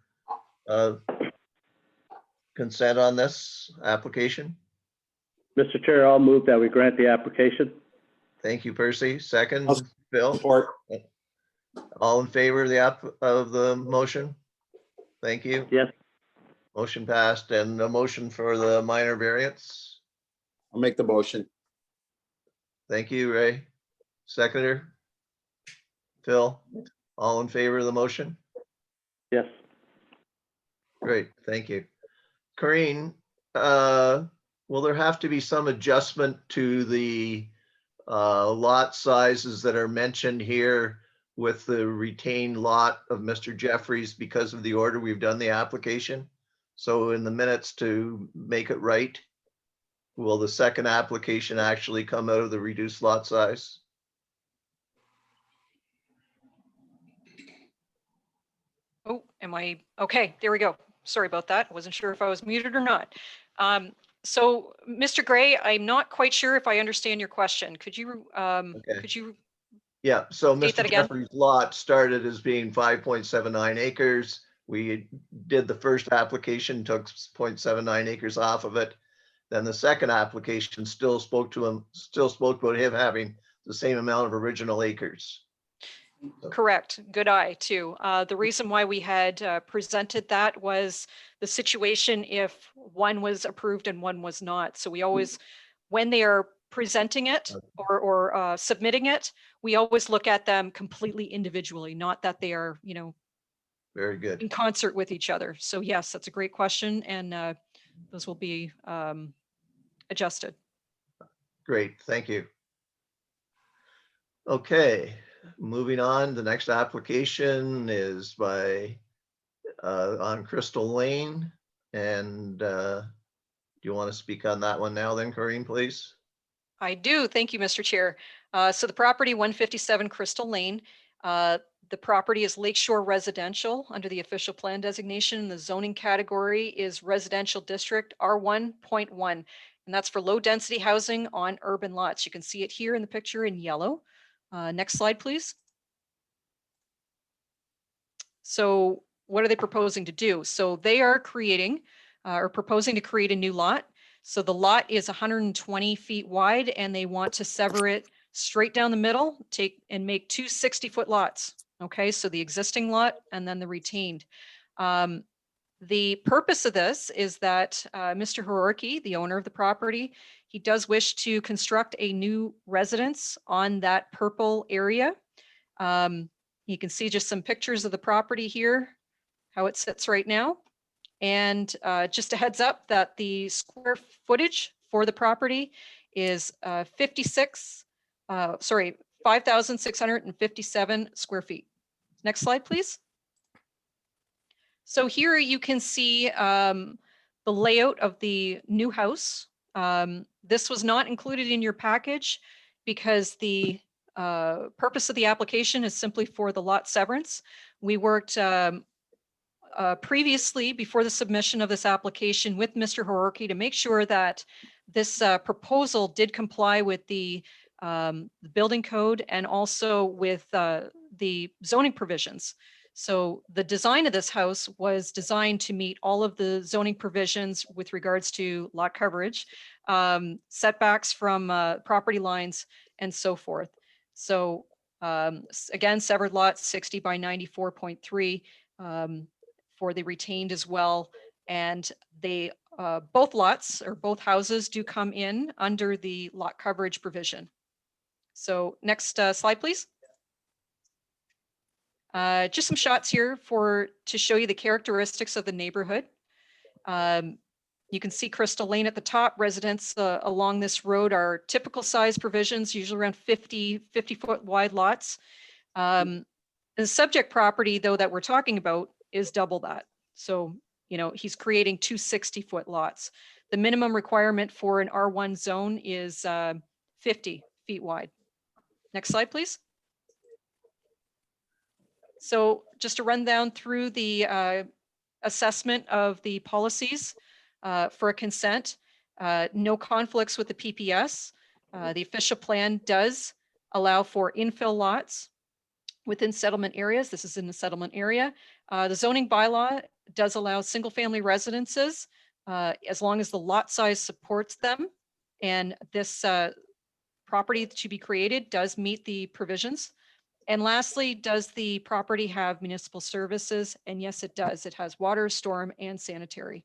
consent on this application? Mr. Chair, I'll move that we grant the application. Thank you, Percy. Second, I'll Bill. Support. All in favor of the motion? Thank you. Yes, Motion passed, and a motion for the minor variance. I'll make the motion. Thank you, Ray. Seconder? Phil? All in favor of the motion? yes. Great, thank you. Corinne, will there have to be some adjustment to the lot sizes that are mentioned here with the retained lot of Mr. Jeffries because of the order we've done the application? So in the minutes to make it right, will the second application actually come out of the reduced lot size? Oh, okay, there we go. Sorry about that. I wasn't sure if I was muted or not. So Mr. Gray, I'm not quite sure if I understand your question. Could you, Yeah, so State that Mr. again. Jeffrey's lot started as being 5.79 acres. We did the first application, took 0.79 acres off of it. Then the second application still spoke about him having the same amount of original acres. correct, good eye too. The reason why we had presented that was the situation if one was approved and one was not. So we always, when they are presenting it or submitting it, we always look at them completely individually, not that they are, Very good. in concert with each other. So yes, that's a great question, and those will be adjusted. Great, thank you. Okay, moving on, the next application is on Crystal Lane. And do you want to speak on that one now then, Corinne, please? I do. Thank you, Mr. Chair. So the property 157 Crystal Lane, the property is Lakeshore Residential under the official plan designation. The zoning category is Residential District R1.1, and that's for low density housing on urban lots. You can see it here in the picture in yellow. Next slide, please. So what are they proposing to do? So they are creating or proposing to create a new lot. So the lot is 120 feet wide, and they want to sever it straight down the middle, make 2 60-foot lots. Okay, so the existing lot and then the retained. The purpose of this is that Mr. Hororki, the owner of the property, he does wish to construct a new residence on that purple area. You can see just some pictures of the property here, how it sits right now. And just a heads up that the square footage for the property is 5,657 square feet. Next slide, please. So here you can see the layout of the new house. This was not included in your package because the purpose of the application is simply for the lot severance. We worked previously, before the submission of this application, with Mr. Hororki to make sure that this proposal did comply with the building code and also with the zoning provisions. So the design of this house was designed to meet all of the zoning provisions with regards to lot coverage, setbacks from property lines, and so forth. So again, severed lot 60 by 94.3. For the retained as well, And they, both lots or both houses do come in under the lot coverage provision. So next slide, please. Just some shots here to show you the characteristics of the neighborhood. You can see Crystal Lane at the top. Residents along this road are typical size provisions, usually around 50-foot wide lots. The subject property, though, that we're talking about is double that. So, you know, he's creating 2 60-foot lots. The minimum requirement for an R1 zone is 50 feet wide. Next slide, please. So just to run down through the assessment of the policies for a consent, no conflicts with the PPS. The official plan does allow for infill lots within settlement areas. This is in the settlement area. The zoning bylaw does allow single family residences as long as the lot size supports them. And this property to be created does meet the provisions. And lastly, does the property have municipal services? And yes, it does. It has water, storm, and sanitary.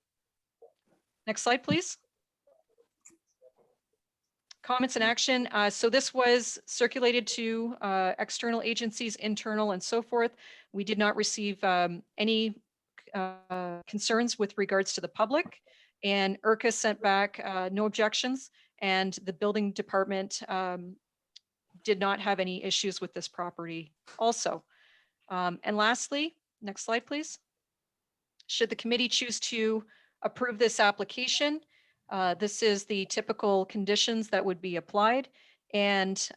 Next slide, please. Comments and action. So this was circulated to external agencies, internal, and so forth. We did not receive any concerns with regards to the public. And IRCA sent back no objections. And the building department did not have any issues with this property also. And lastly, next slide, please. Should the committee choose to approve this application, this is the typical conditions that would be applied. And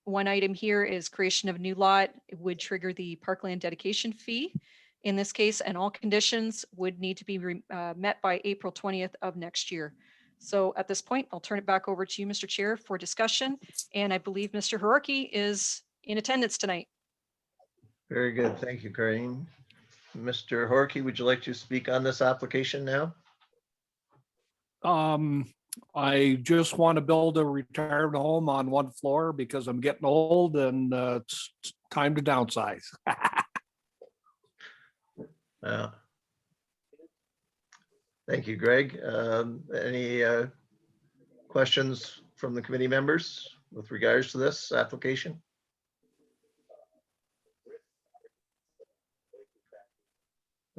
one item here is creation of a new lot. It would trigger the parkland dedication fee in this case, and all conditions would need to be met by April 20th of next year. So at this point, I'll turn it back over to you, Mr. Chair, for discussion. And I believe Mr. Hiroki is in attendance tonight. Very good. Thank you, Corinne. Mr. Horkey, would you like to speak on this application now? I just want to build a retirement home on one floor because I'm getting old and it's time to downsize. Thank you, Greg. Any questions from the committee members with regards to this application?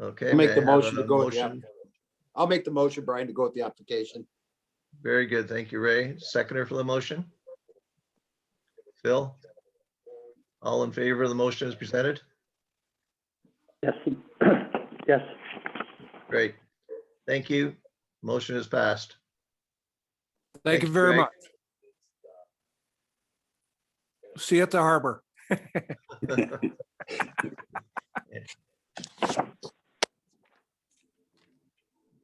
Okay. I'll make may the I have motion a to go with the motion? I'll make the motion, Brian, to go with the application. Very good. Thank you, Ray. Seconder for the motion? Phil? All in favor of the motion as presented? Yes. Yes. Great. Thank you. Motion is passed. Thank you very Greg. much. See you at the harbor.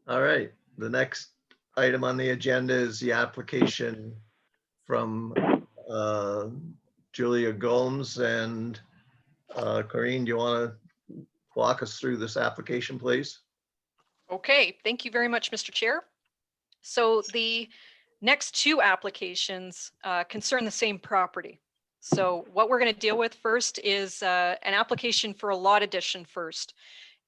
All right, the next item on the agenda is the application from Julia Gomes and Corinne, do you want to walk us through this application, please? Okay, thank you very much, Mr. Chair. So the next two applications concern the same property. So what we're going to deal with first is an application for a lot addition first.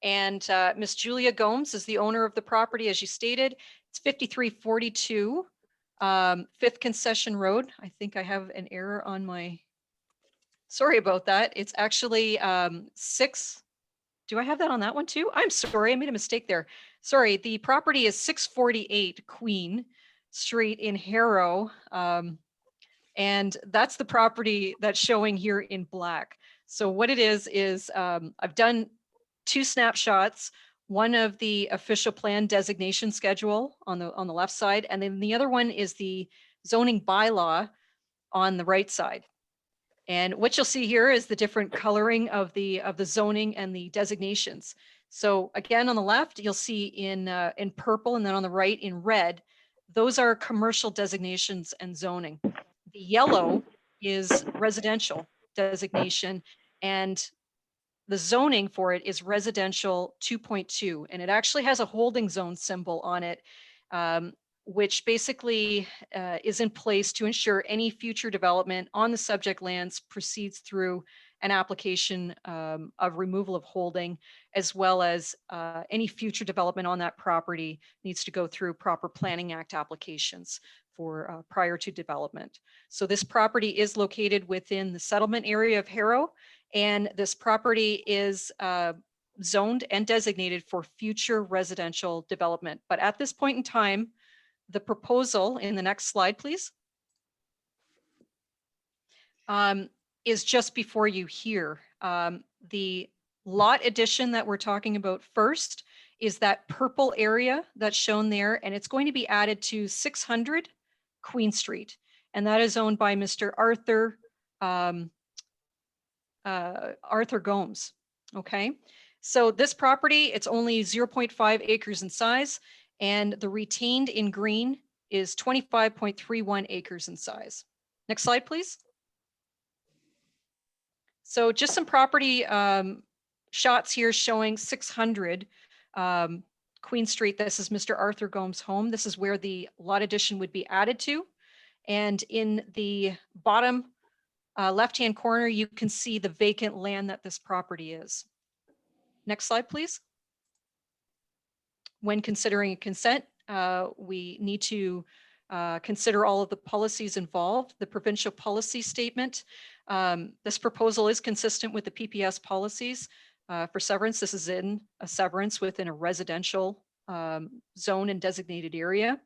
And Miss Julia Gomes is the owner of the property, as you stated. It's 5342 5th Concession Road. I think I have an error on my, sorry about that. It's actually 6. Do I have that on that one too? I'm sorry, I made a mistake there. Sorry, the property is 648 Queen Street in Harrow. And that's the property that's showing here in black. So what it is I've done 2 snapshots, one of the official plan designation schedule on the left side, and then the other one is the zoning bylaw on the right side. And what you'll see here is the different coloring of the zoning and the designations. So again, on the left, you'll see in purple, and then on the right in red, those are commercial designations and zoning. The yellow is residential designation, and the zoning for it is residential 2.2, and it actually has a holding zone symbol on it, which basically is in place to ensure any future development on the subject lands proceeds through an application of removal of holding, as well as any future development on that property needs to go through proper Planning Act applications for prior to development. So this property is located within the settlement area of Harrow, and this property is zoned and designated for future residential development. But at this point in time, the proposal, in the next slide, please, is just before you here. The lot addition that we're talking about first is that purple area that's shown there, and it's going to be added to 600 Queen Street, and that is owned by Mr. Arthur Gomes. Okay, so this property, it's only 0.5 acres in size, and the retained in green is 25.31 acres in size. Next slide, please. So just some property shots here showing 600 Queen Street. This is Mr. Arthur Gomes' home. This is where the lot addition would be added to. And in the bottom left-hand corner, you can see the vacant land that this property is. Next slide, please. When considering a consent, we need to consider all of the policies involved. The provincial policy statement. This proposal is consistent with the PPS policies for severance. This is in a severance within a residential zone and designated area.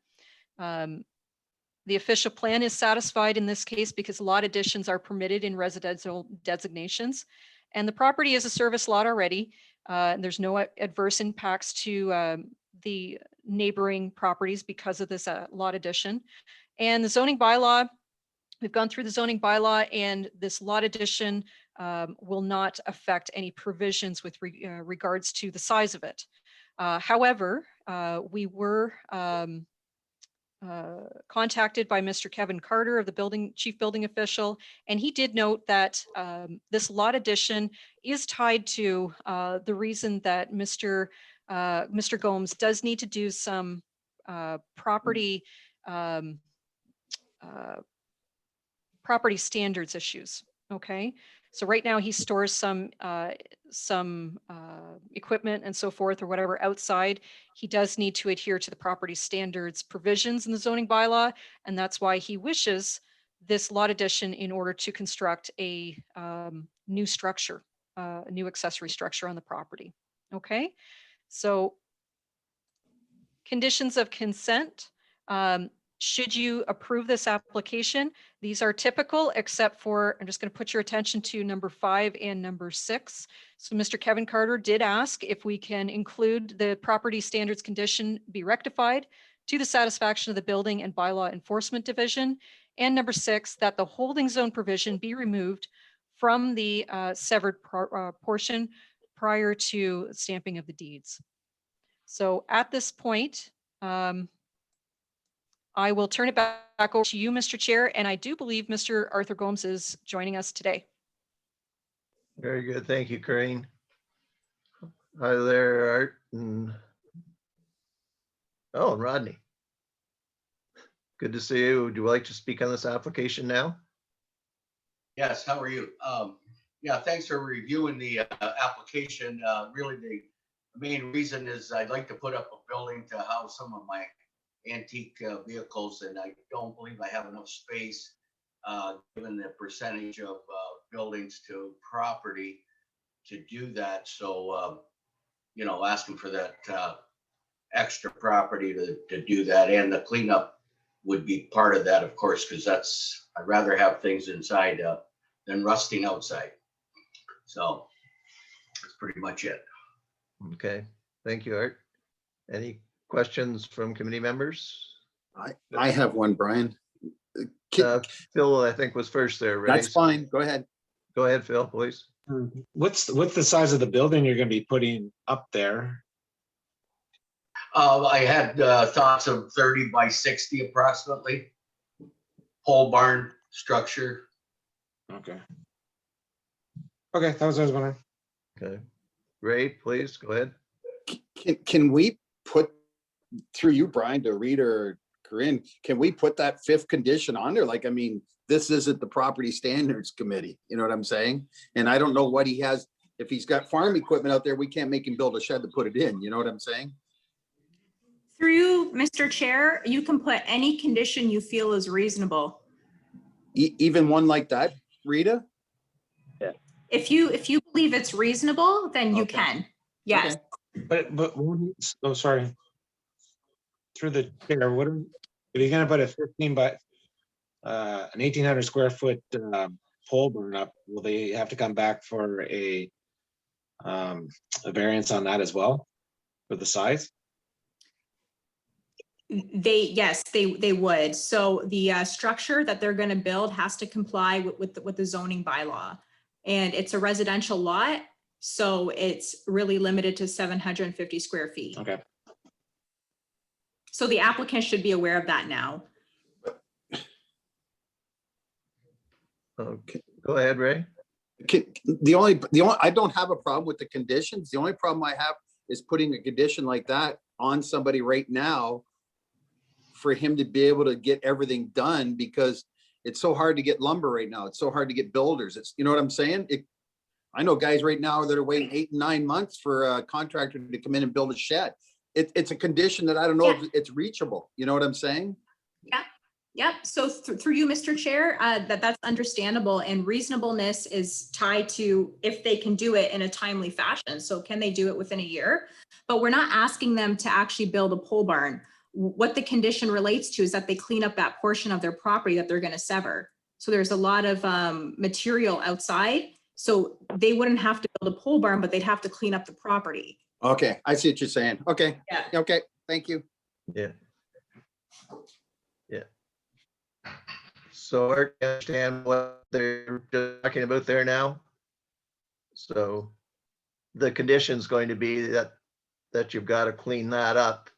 The official plan is satisfied in this case because lot additions are permitted in residential designations. And the property is a service lot already. There's no adverse impacts to the neighboring properties because of this lot addition. And the zoning bylaw, we've gone through the zoning bylaw, and this lot addition will not affect any provisions with regards to the size of it. However, we were contacted by Mr. Kevin Carter of the chief building official, and he did note that this lot addition is tied to the reason that Mr. Gomes does need to do some property standards issues. Okay, so right now he stores some equipment and so forth or whatever outside. He does need to adhere to the property standards provisions in the zoning bylaw, and that's why he wishes this lot addition in order to construct a new structure, a new accessory structure on the property. Okay, so conditions of consent. Should you approve this application, these are typical except for, I'm just going to put your attention to number 5 and number 6. So Mr. Kevin Carter did ask if we can include the property standards condition be rectified to the satisfaction of the Building and Bylaw Enforcement Division. And number 6, that the holding zone provision be removed from the severed portion prior to stamping of the deeds. So at this point, I will turn it back over to you, Mr. Chair, and I do believe Mr. Arthur Gomes is joining us today. Very good. Thank you, Corinne. Hi there, Art. And Rodney. Good to see you. Would you like to speak on this application now? Yes, how are you? Yeah, thanks for reviewing the application. Really, the main reason is I'd like to put up a building to house some of my antique vehicles, and I don't believe I have enough space given the percentage of buildings to property to do that. So, you know, asking for that extra property to do that, and the cleanup would be part of that, of course, because I'd rather have things inside than rusting outside. So that's pretty much it. Okay, thank you, Art. Any questions from committee members? I have one, Brian. Phil, I think, was first there, right? That's fine. Go ahead. Go ahead, Phil, please. What's the size of the building you're going to be putting up there? I had thoughts of 30 by 60 approximately. Pole barn structure. Okay. Okay, that was what I was wondering. Okay. Ray, please, go ahead. Can we put, through you, Brian, to Rita or Corinne, can we put that 5th condition on there? Like, I mean, this isn't the property standards committee, you know what I'm saying? And I don't know what he has, if he's got farm equipment out there, we can't make him build a shed to put it in, you know what I'm saying? Through you, Mr. Chair, you can put any condition you feel is reasonable. Even one like that, Rita? If you believe it's reasonable, then you Okay. can. Yes. Okay. But, oh, sorry. Through the chair, what are, if you're gonna put a 15 by, an 1,800 square foot, pole barn up, will they have to come back for a variance on that as well? For the size? Yes, they would. So the structure that they're going to build has to comply with the zoning bylaw. And it's a residential lot, so it's really limited to 750 square feet. Okay. So the applicant should be aware of that now. Okay, go ahead, Ray. The only, I don't have a problem with the conditions. The only problem I have is putting a condition like that on somebody right now for him to be able to get everything done, because it's so hard to get lumber right now. It's so hard to get builders. It's, you know what I'm saying? I know guys right now that are waiting 8 and 9 months for a contractor to come in and build a shed. It's a condition that I don't know if it's reachable. You know what I'm saying? Yeah. Yep. So through you, Mr. Chair, that's understandable, and reasonableness is tied to if they can do it in a timely fashion. So can they do it within a year? But we're not asking them to actually build a pole barn. What the condition relates to is that they clean up that portion of their property that they're going to sever. So there's a lot of material outside. So they wouldn't have to build a pole barn, but they'd have to clean up the property. Okay, I see what you're saying. Okay. Yeah. Okay, thank you. Yeah. Yeah. So I understand what they're talking about there now. So the condition's going to be that you've got to clean that up.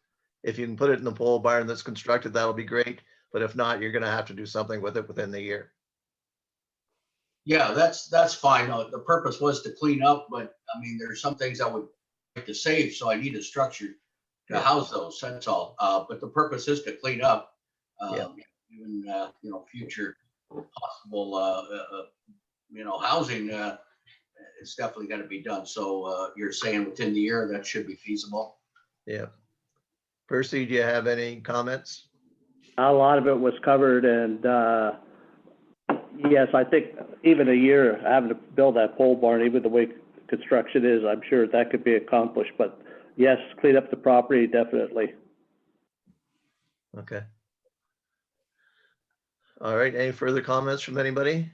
If you can put it in the pole barn that's constructed, that'll be great. But if not, you're going to have to do something with it within the year. Yeah, that's fine. The purpose was to clean up, but I mean, there's some things I would like to save, so I need a structure to house those, that's all. But the purpose is to clean up, even, future possible, housing, it's definitely gonna be done. So you're saying within the year, that should be feasible? Yeah. Percy, do you have any comments? A lot of it was covered, and yes, I think even a year having to build that pole barn, even the way construction is, I'm sure that could be accomplished. But yes, clean up the property, definitely. Okay. All right, any further comments from anybody?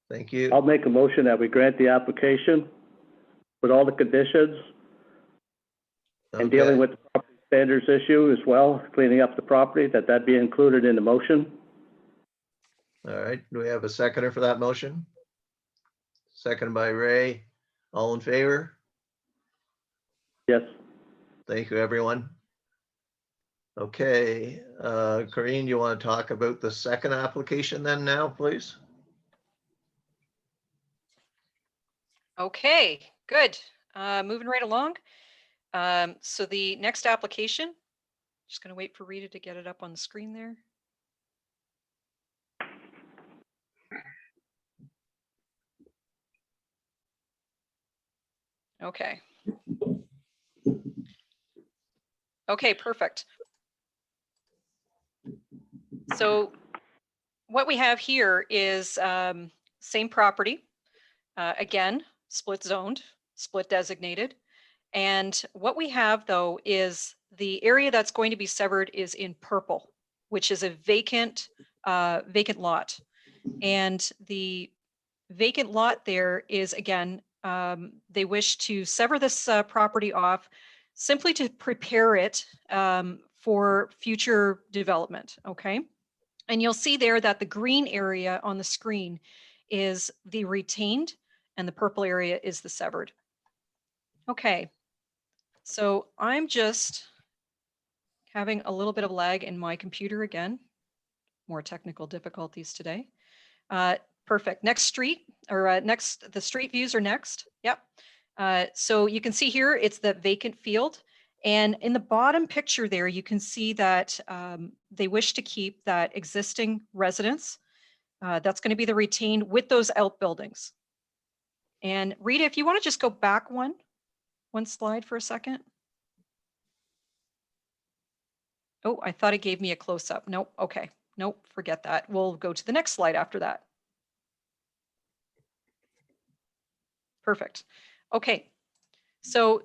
Thank you. I'll make a motion that we grant the application with all the conditions and dealing Okay. with the property standards issue as well, cleaning up the property, that be included in the motion. All right, do we have a seconder for that motion? Second by Ray. All in favor? Yes. Thank you, everyone. Okay, Corinne, you want to talk about the second application then now, please? Okay, good. Moving right along. So the next application, just going to wait for Rita to get it up on the screen there. Okay. Okay, perfect. So what we have here is same property, again, split zoned, split designated. And what we have though is the area that's going to be severed is in purple, which is a vacant lot. And the vacant lot there is, again, they wish to sever this property off simply to prepare it for future development, okay? And you'll see there that the green area on the screen is the retained and the purple area is the severed. Okay, so I'm just having a little bit of lag in my computer again. More technical difficulties today. Perfect. Next street, or the street views are next. Yep. So you can see here, it's the vacant field. And in the bottom picture there, you can see that they wish to keep that existing residence. That's going to be the retained with those outbuildings. And Rita, if you want to just go back one slide for a second. Oh, I thought it gave me a close-up. Nope. Okay. Nope. Forget that. We'll go to the next slide after that. Perfect. Okay. So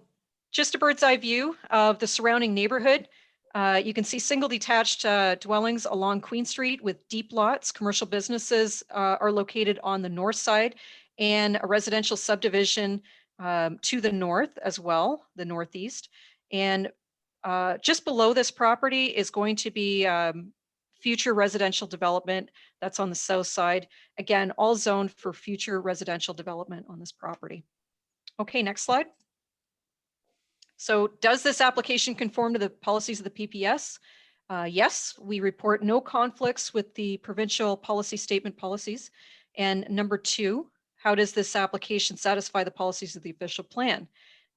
just a bird's eye view of the surrounding neighborhood. You can see single detached dwellings along Queen Street with deep lots. Commercial businesses are located on the north side, and a residential subdivision to the north as well, the northeast. And just below this property is going to be future residential development that's on the south side. Again, all zoned for future residential development on this property. Okay, next slide. So does this application conform to the policies of the PPS? Yes, we report no conflicts with the provincial policy statement policies. And number two, how does this application satisfy the policies of the official plan?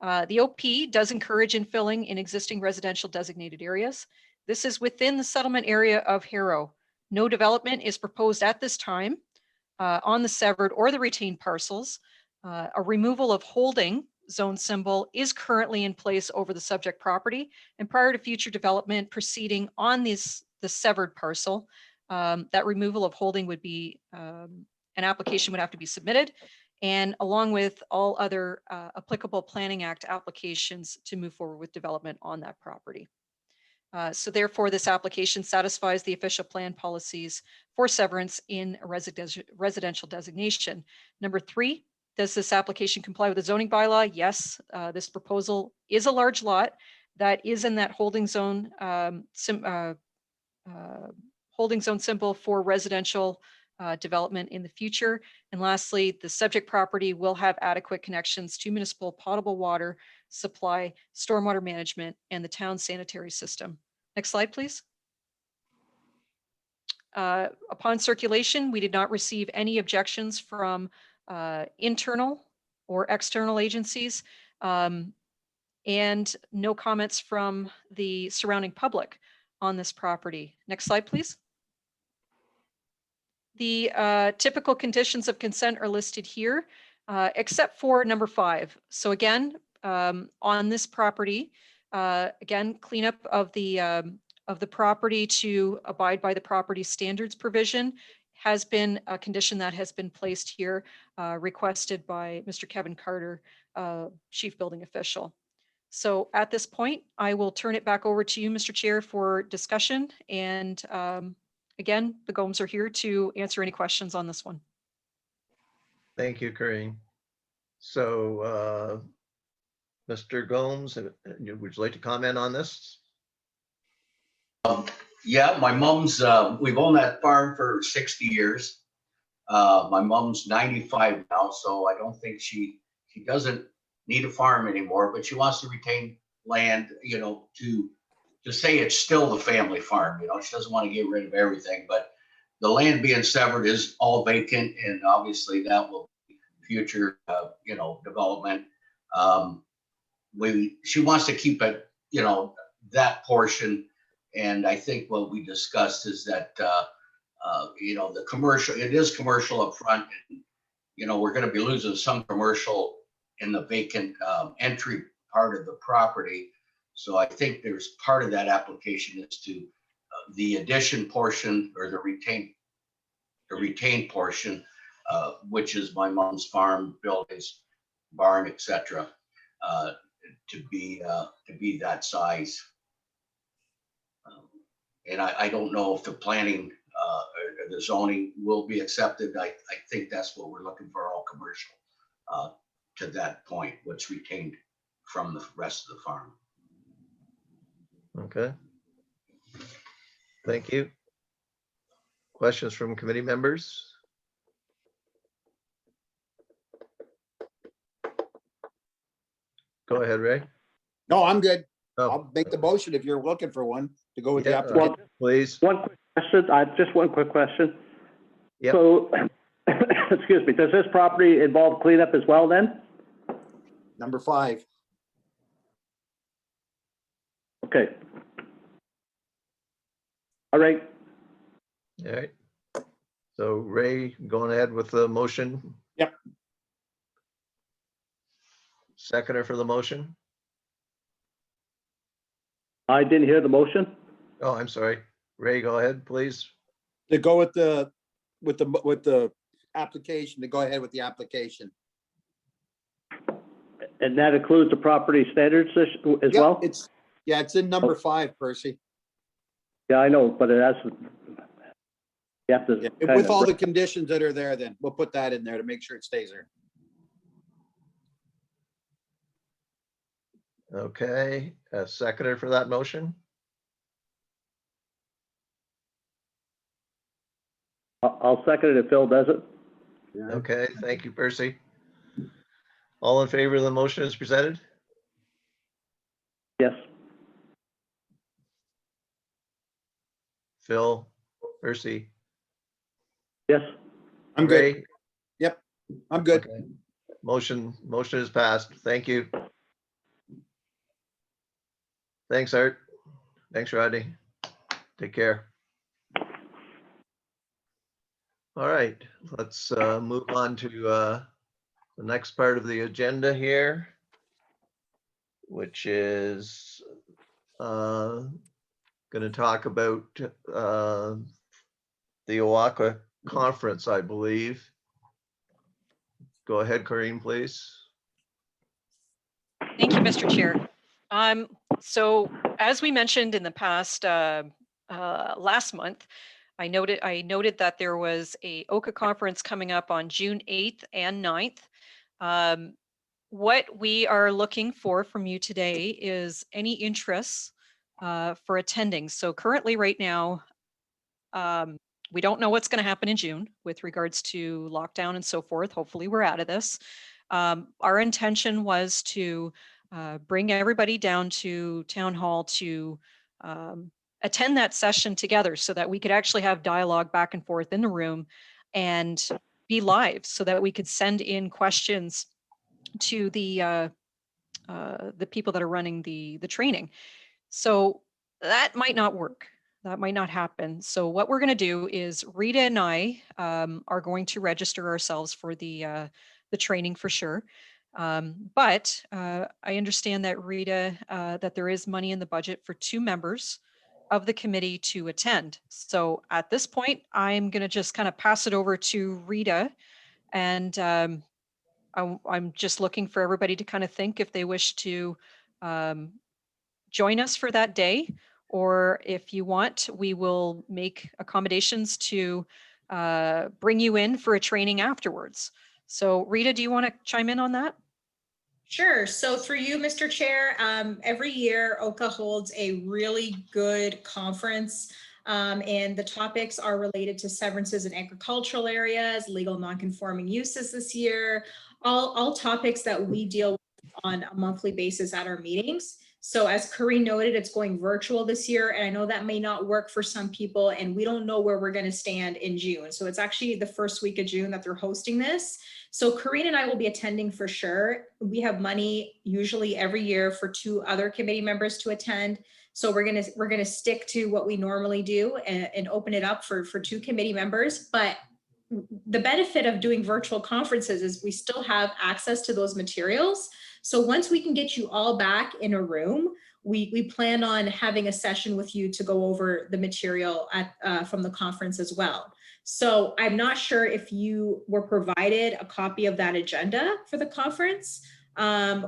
The OP does encourage infilling in existing residential designated areas. This is within the settlement area of Harrow. No development is proposed at this time on the severed or the retained parcels. A removal of holding zone symbol is currently in place over the subject property, and prior to future development proceeding on the severed parcel, that removal of holding would be, an application would have to be submitted, and along with all other applicable Planning Act applications to move forward with development on that property. So therefore, this application satisfies the official plan policies for severance in a residential designation. Number three, does this application comply with the zoning bylaw? Yes, this proposal is a large lot that is in that holding zone symbol for residential development in the future. And lastly, the subject property will have adequate connections to municipal potable water supply, stormwater management, and the town sanitary system. Next slide, please. Upon circulation, we did not receive any objections from internal or external agencies, and no comments from the surrounding public on this property. Next slide, please. The typical conditions of consent are listed here, except for number 5. So again, on this property, again, cleanup of the property to abide by the property standards provision has been a condition that has been placed here, requested by Mr. Kevin Carter, Chief Building Official. So at this point, I will turn it back over to you, Mr. Chair, for discussion. And again, the Gomes are here to answer any questions on this one. Thank you, Corinne. So, Mr. Gomes, would you like to comment on this? Yeah, my mom's, we've owned that farm for 60 years. My mom's 95 now, so I don't think she doesn't need a farm anymore, but she wants to retain land, you know, to say it's still the family farm, you know, she doesn't want to get rid of everything, but the land being severed is all vacant, and obviously that will be future, you know, development. She wants to keep it, you know, that portion. And I think what we discussed is that, you know, the commercial, it is commercial up front. And, you know, we're going to be losing some commercial in the vacant entry part of the property. So I think there's part of that application is to the addition portion or the retained portion, which is my mom's farm, buildings, barn, etc., to be that size. And I don't know if the planning or the zoning will be accepted. I think that's what we're looking for, all commercial to that point, what's retained from the rest of the farm. Okay. Thank you. Questions from committee members? Go ahead, Ray. No, I'm good. Oh, I'll make the motion if you're looking for one to go with the yeah, application. please. One quick question, just one quick question. Yep. So, excuse me, does this property involve cleanup as well then? Number 5. Okay. All right, All right. So Ray, going ahead with the motion? Yep. Seconder for the motion? I didn't hear the motion. Oh, I'm sorry. Ray, go ahead, please. To go with the application, to go ahead with the application. And that includes the property standards as Yep, well? it's in number 5, Percy. Yeah, I know, but it has, you have to. Yeah, kind with of- all the conditions that are there, then we'll put that in there to make sure it stays there. Okay, a seconder for that motion? I'll second it if Phil does it. Okay, thank you, Percy. All in favor of the motion as presented? Yes. Phil, Percy, Yes. I'm good. Ray? Yep, I'm good. Okay. Motion is passed. Thank you. Thanks, Art. Thanks, Rodney. Take care. All right, let's move on to the next part of the agenda here, which is going to talk about the OACA conference, I believe. Go ahead, Corinne, please. Thank you, Mr. Chair. So as we mentioned in the past, last month, I noted that there was a OACA conference coming up on June 8th and 9th. What we are looking for from you today is any interests for attending. So currently right now, we don't know what's going to happen in June with regards to lockdown and so forth. Hopefully we're out of this. Our intention was to bring everybody down to town hall to attend that session together so that we could actually have dialogue back and forth in the room and be live so that we could send in questions to the people that are running the training. So that might not work. That might not happen. So what we're going to do is Rita and I are going to register ourselves for the training for sure. But I understand that Rita, that there is money in the budget for 2 members of the committee to attend. So at this point, I'm going to just kind of pass it over to Rita. And I'm just looking for everybody to kind of think if they wish to join us for that day, or if you want, we will make accommodations to bring you in for a training afterwards. So Rita, do you want to chime in on that? Sure. So through you, Mr. Chair, every year OCA holds a really good conference, and the topics are related to severances in agricultural areas, legal nonconforming uses this year, all topics that we deal with on a monthly basis at our meetings. So as Corinne noted, it's going virtual this year, and I know that may not work for some people, and we don't know where we're going to stand in June. So it's actually the first week of June that they're hosting this. So Corinne and I will be attending for sure. We have money usually every year for 2 other committee members to attend. So we're gonna stick to what we normally do and open it up for 2 committee members. But the benefit of doing virtual conferences is we still have access to those materials. So once we can get you all back in a room, we plan on having a session with you to go over the material from the conference as well. So I'm not sure if you were provided a copy of that agenda for the conference.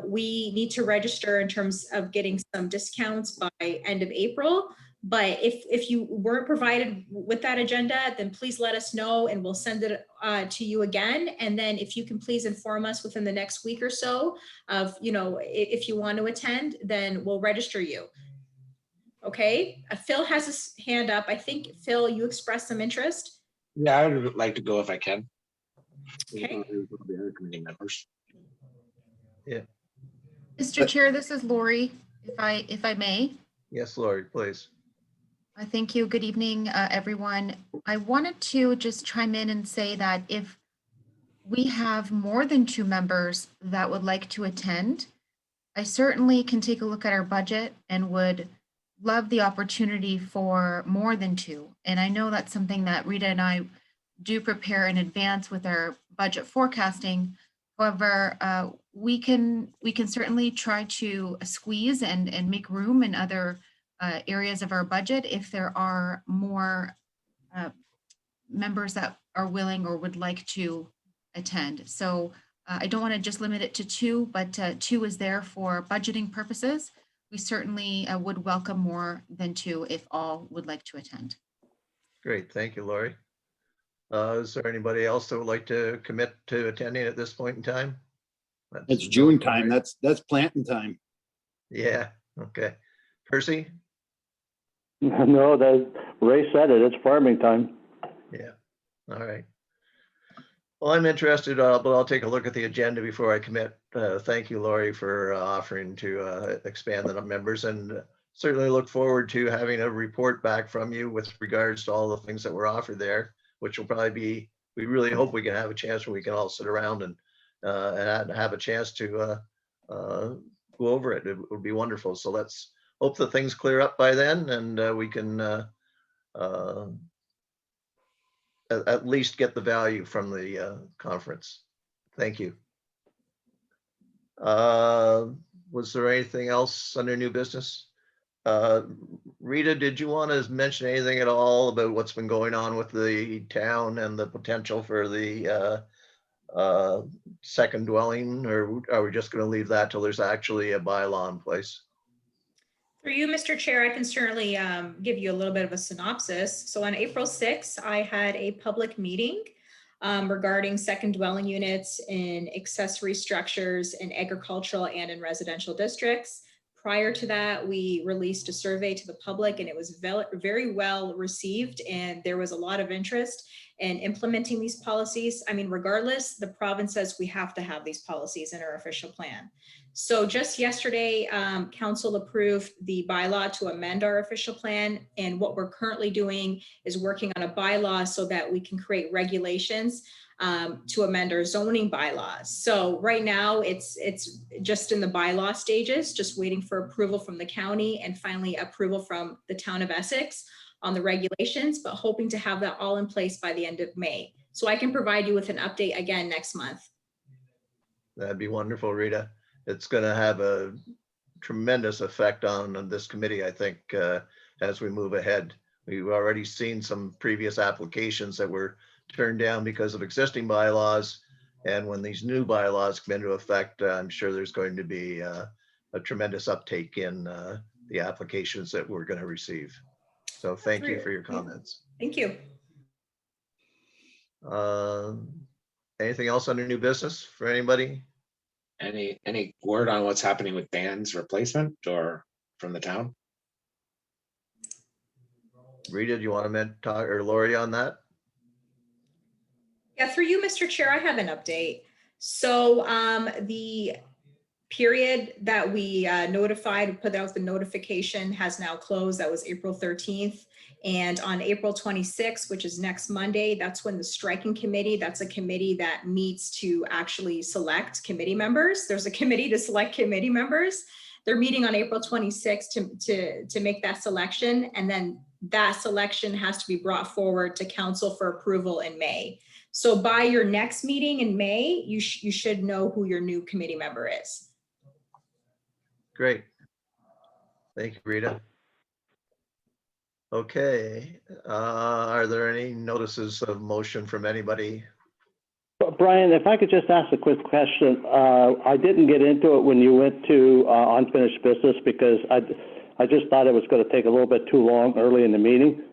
We need to register in terms of getting some discounts by end of April. But if you weren't provided with that agenda, then please let us know and we'll send it to you again. And then if you can please inform us within the next week or so of, if you want to attend, then we'll register you. Okay, Phil has his hand up. I think, Phil, you expressed some interest. Yeah, I would like to go if I can. Okay. The other committee members. Yeah. Mr. Chair, this is Lori, if I may. Yes, Lori, please. Thank you. Good evening, everyone. I wanted to just chime in and say that if we have more than 2 members that would like to attend, I certainly can take a look at our budget and would love the opportunity for more than two. And I know that's something that Rita and I do prepare in advance with our budget forecasting. However, we can certainly try to squeeze and make room in other areas of our budget if there are more members that are willing or would like to attend. So I don't want to just limit it to two, but two is there for budgeting purposes. We certainly would welcome more than two if all would like to attend. Great, thank you, Lori. Is there anybody else that would like to commit to attending at this point in time? It's June time. That's planting time. Yeah, okay. Percy? No, Ray said it, it's farming time. Yeah, all right. Well, I'm interested, but I'll take a look at the agenda before I commit. Thank you, Lori, for offering to expand the members, and certainly look forward to having a report back from you with regards to all the things that were offered there, which will probably be, we really hope we can have a chance where we can all sit around and have a chance to go over it. It would be wonderful. So let's hope that things clear up by then, and we can at least get the value from the conference. Thank you. Was there anything else under new business? Rita, did you want to mention anything at all about what's been going on with the town and the potential for the second dwelling, or are we just going to leave that till there's actually a bylaw in place? For you, Mr. Chair, I can certainly give you a little bit of a synopsis. So on April 6th, I had a public meeting regarding second dwelling units in accessory structures in agricultural and in residential districts. Prior to that, we released a survey to the public, and it was very well received, and there was a lot of interest in implementing these policies. I mean, regardless, the province says we have to have these policies in our official plan. So just yesterday, council approved the bylaw to amend our official plan. And what we're currently doing is working on a bylaw so that we can create regulations to amend our zoning bylaws. So right now it's just in the bylaw stages, just waiting for approval from the county and finally approval from the town of Essex on the regulations, but hoping to have that all in place by the end of May. So I can provide you with an update again next month. That'd be wonderful, Rita. It's going to have a tremendous effect on this committee, I think, as we move ahead. We've already seen some previous applications that were turned down because of existing bylaws. And when these new bylaws come into effect, I'm sure there's going to be a tremendous uptake in the applications that we're going to receive. So thank you for your comments. Thank you. Anything else under new business for anybody? Any word on what's happening with Dan's replacement or from the town? Rita, do you want to talk, or Lori, on that? Yeah, through you, Mr. Chair, I have an update. So the period that we notified, put out the notification has now closed. That was April 13th. And on April 26th, which is next Monday, that's when the striking committee, that's a committee that meets to actually select committee members. There's a committee to select committee members. They're meeting on April 26th to make that selection. And then that selection has to be brought forward to council for approval in May. So by your next meeting in May, you should know who your new committee member is. Great. Thank you, Rita. Okay, are there any notices of motion from anybody? Brian, if I could just ask a quick question. I didn't get into it when you went to unfinished business because I just thought it was going to take a little bit too long early in the meeting.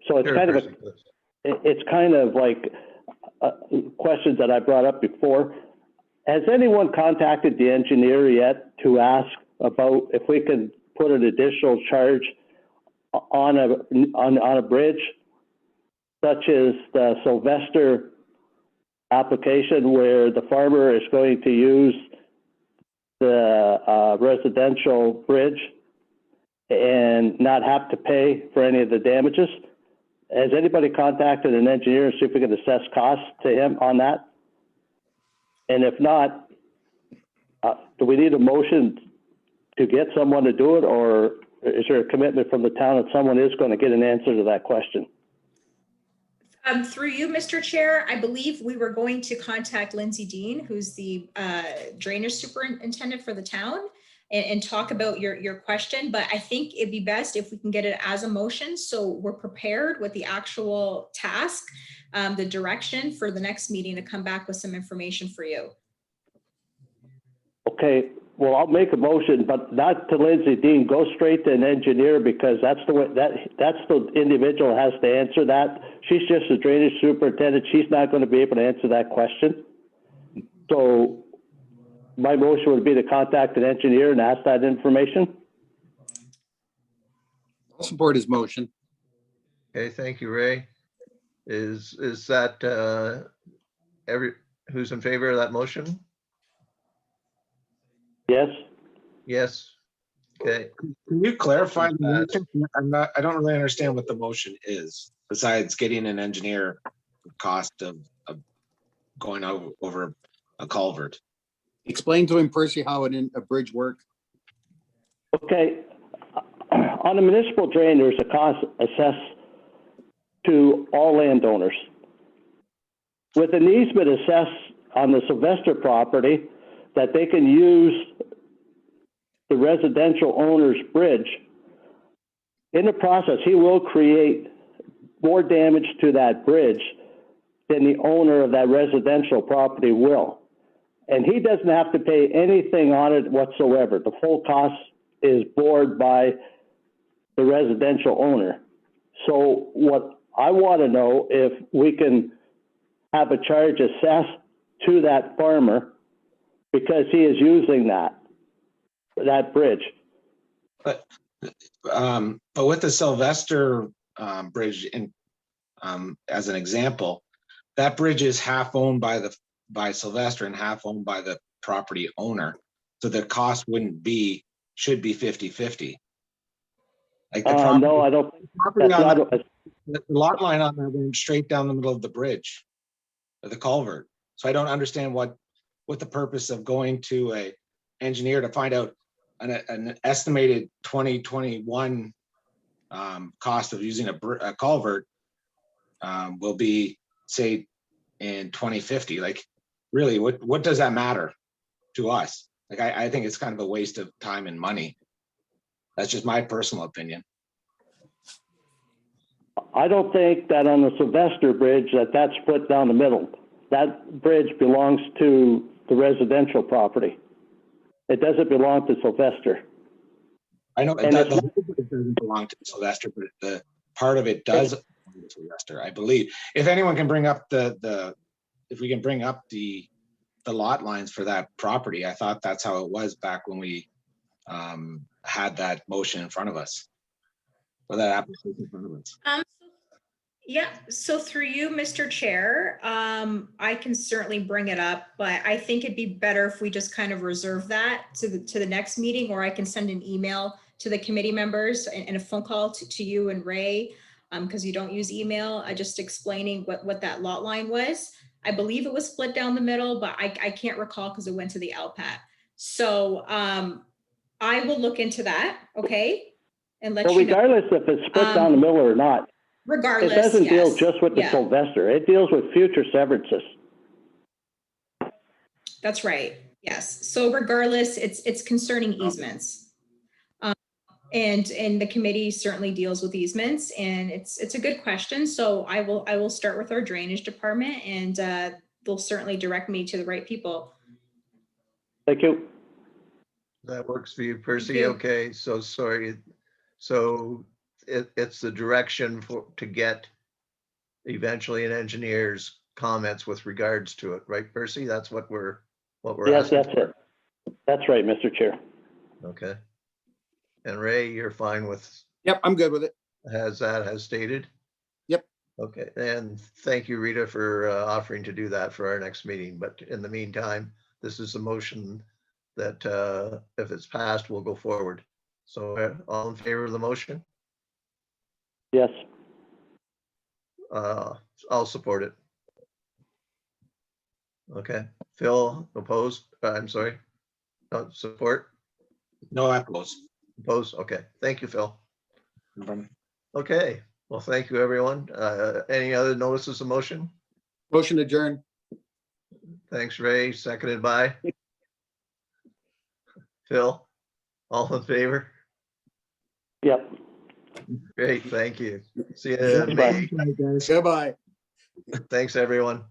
So it's kind of like questions that I brought up before. Has anyone contacted the engineer yet to ask about if we can put an additional charge on a bridge, such as the Sylvester application, where the farmer is going to use the residential bridge and not have to pay for any of the damages? Has anybody contacted an engineer and see if we can assess costs to him on that? And if not, do we need a motion to get someone to do it, or Is there a commitment from the town that someone is going to get an answer to that question? Through you, Mr. Chair, I believe we were going to contact Lindsay Dean, who's the drainage superintendent for the town, and talk about your question. But I think it'd be best if we can get it as a motion, so we're prepared with the actual task, the direction for the next meeting to come back with some information for you. Okay, well, I'll make a motion, but not to Lindsay Dean. Go straight to an engineer, because that's the way, that's the individual has to answer that. She's just a drainage superintendent. She's not going to be able to answer that question. So my motion would be to contact an engineer and ask that information. I'll support his motion. Okay, thank you, Ray. Is that who's in favor of that motion? Yes? Yes. Okay. Can you clarify the motion? I don't really understand what the motion is, besides getting an engineer cost of going over a culvert. Explain to him, Percy, how a bridge works. Okay, on a municipal drain, there's a cost assessed to all landowners. With an easement assessed on the Sylvester property, that they can use the residential owner's bridge. In the process, he will create more damage to that bridge than the owner of that residential property will. And he doesn't have to pay anything on it whatsoever. The full cost is borne by the residential owner. So what I want to know, if we can have a charge assessed to that farmer because he is using that bridge. But with the Sylvester bridge, as an example, that bridge is half owned by Sylvester and half owned by the property owner. So the cost should be 50-50. Like the property, no, I don't think the lot line on there went straight down the middle of the bridge, of the culvert. So I don't understand what the purpose of going to a engineer to find out an estimated 2021 cost of using a culvert will be, say, in 2050. Like, really, what does that matter to us? Like, I think it's kind of a waste of time and money. That's just my personal opinion. I don't think that on the Sylvester Bridge that's split down the middle. That bridge belongs to the residential property. It doesn't belong to Sylvester. I know the whole bridge doesn't belong to Sylvester, but the part of it does belong to Sylvester, I believe. If anyone can bring up if we can bring up the lot lines for that property, I thought that's how it was back when we had that motion in front of us, or that application in front of us. Yeah, so through you, Mr. Chair, I can certainly bring it up, but I think it'd be better if we just kind of reserve that to the next meeting, or I can send an email to the committee members and a phone call to you and Ray, because you don't use email, just explaining what that lot line was. I believe it was split down the middle, but I can't recall because it went to the LPAT. So I will look into that, okay? And let you know. Regardless if it's split down the middle or not, regardless, it doesn't deal yes. just with the Sylvester. It deals with future severances. That's right. Yes. So regardless, it's concerning easements. And the committee certainly deals with easements, and it's a good question. So I will start with our drainage department, and they'll certainly direct me to the right people. Thank you. That works for you, Percy. Okay, so sorry. So it's the direction to get eventually an engineer's comments with regards to it, right, Percy? That's what we're Yes, asking that's for. it. That's right, Mr. Chair. Okay. And Ray, you're fine with? Yep, I'm good with it. Has stated? Yep. Okay, and thank you, Rita, for offering to do that for our next meeting. But in the meantime, this is a motion that if it's passed, we'll go forward. So all in favor of the motion? Yes. I'll support it. Okay. Phil, opposed? I'm sorry. Support? No, I oppose. Opposed? Okay, thank you, Phil. No problem. Okay, well, thank you, everyone. Any other notices of motion? Motion adjourned. Thanks, Ray. Seconded by Phil. All in favor? Yep. Great, thank you. See you in May. Goodbye. Thanks, everyone.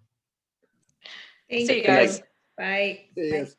Thank See you you. guys. Bye. Yes.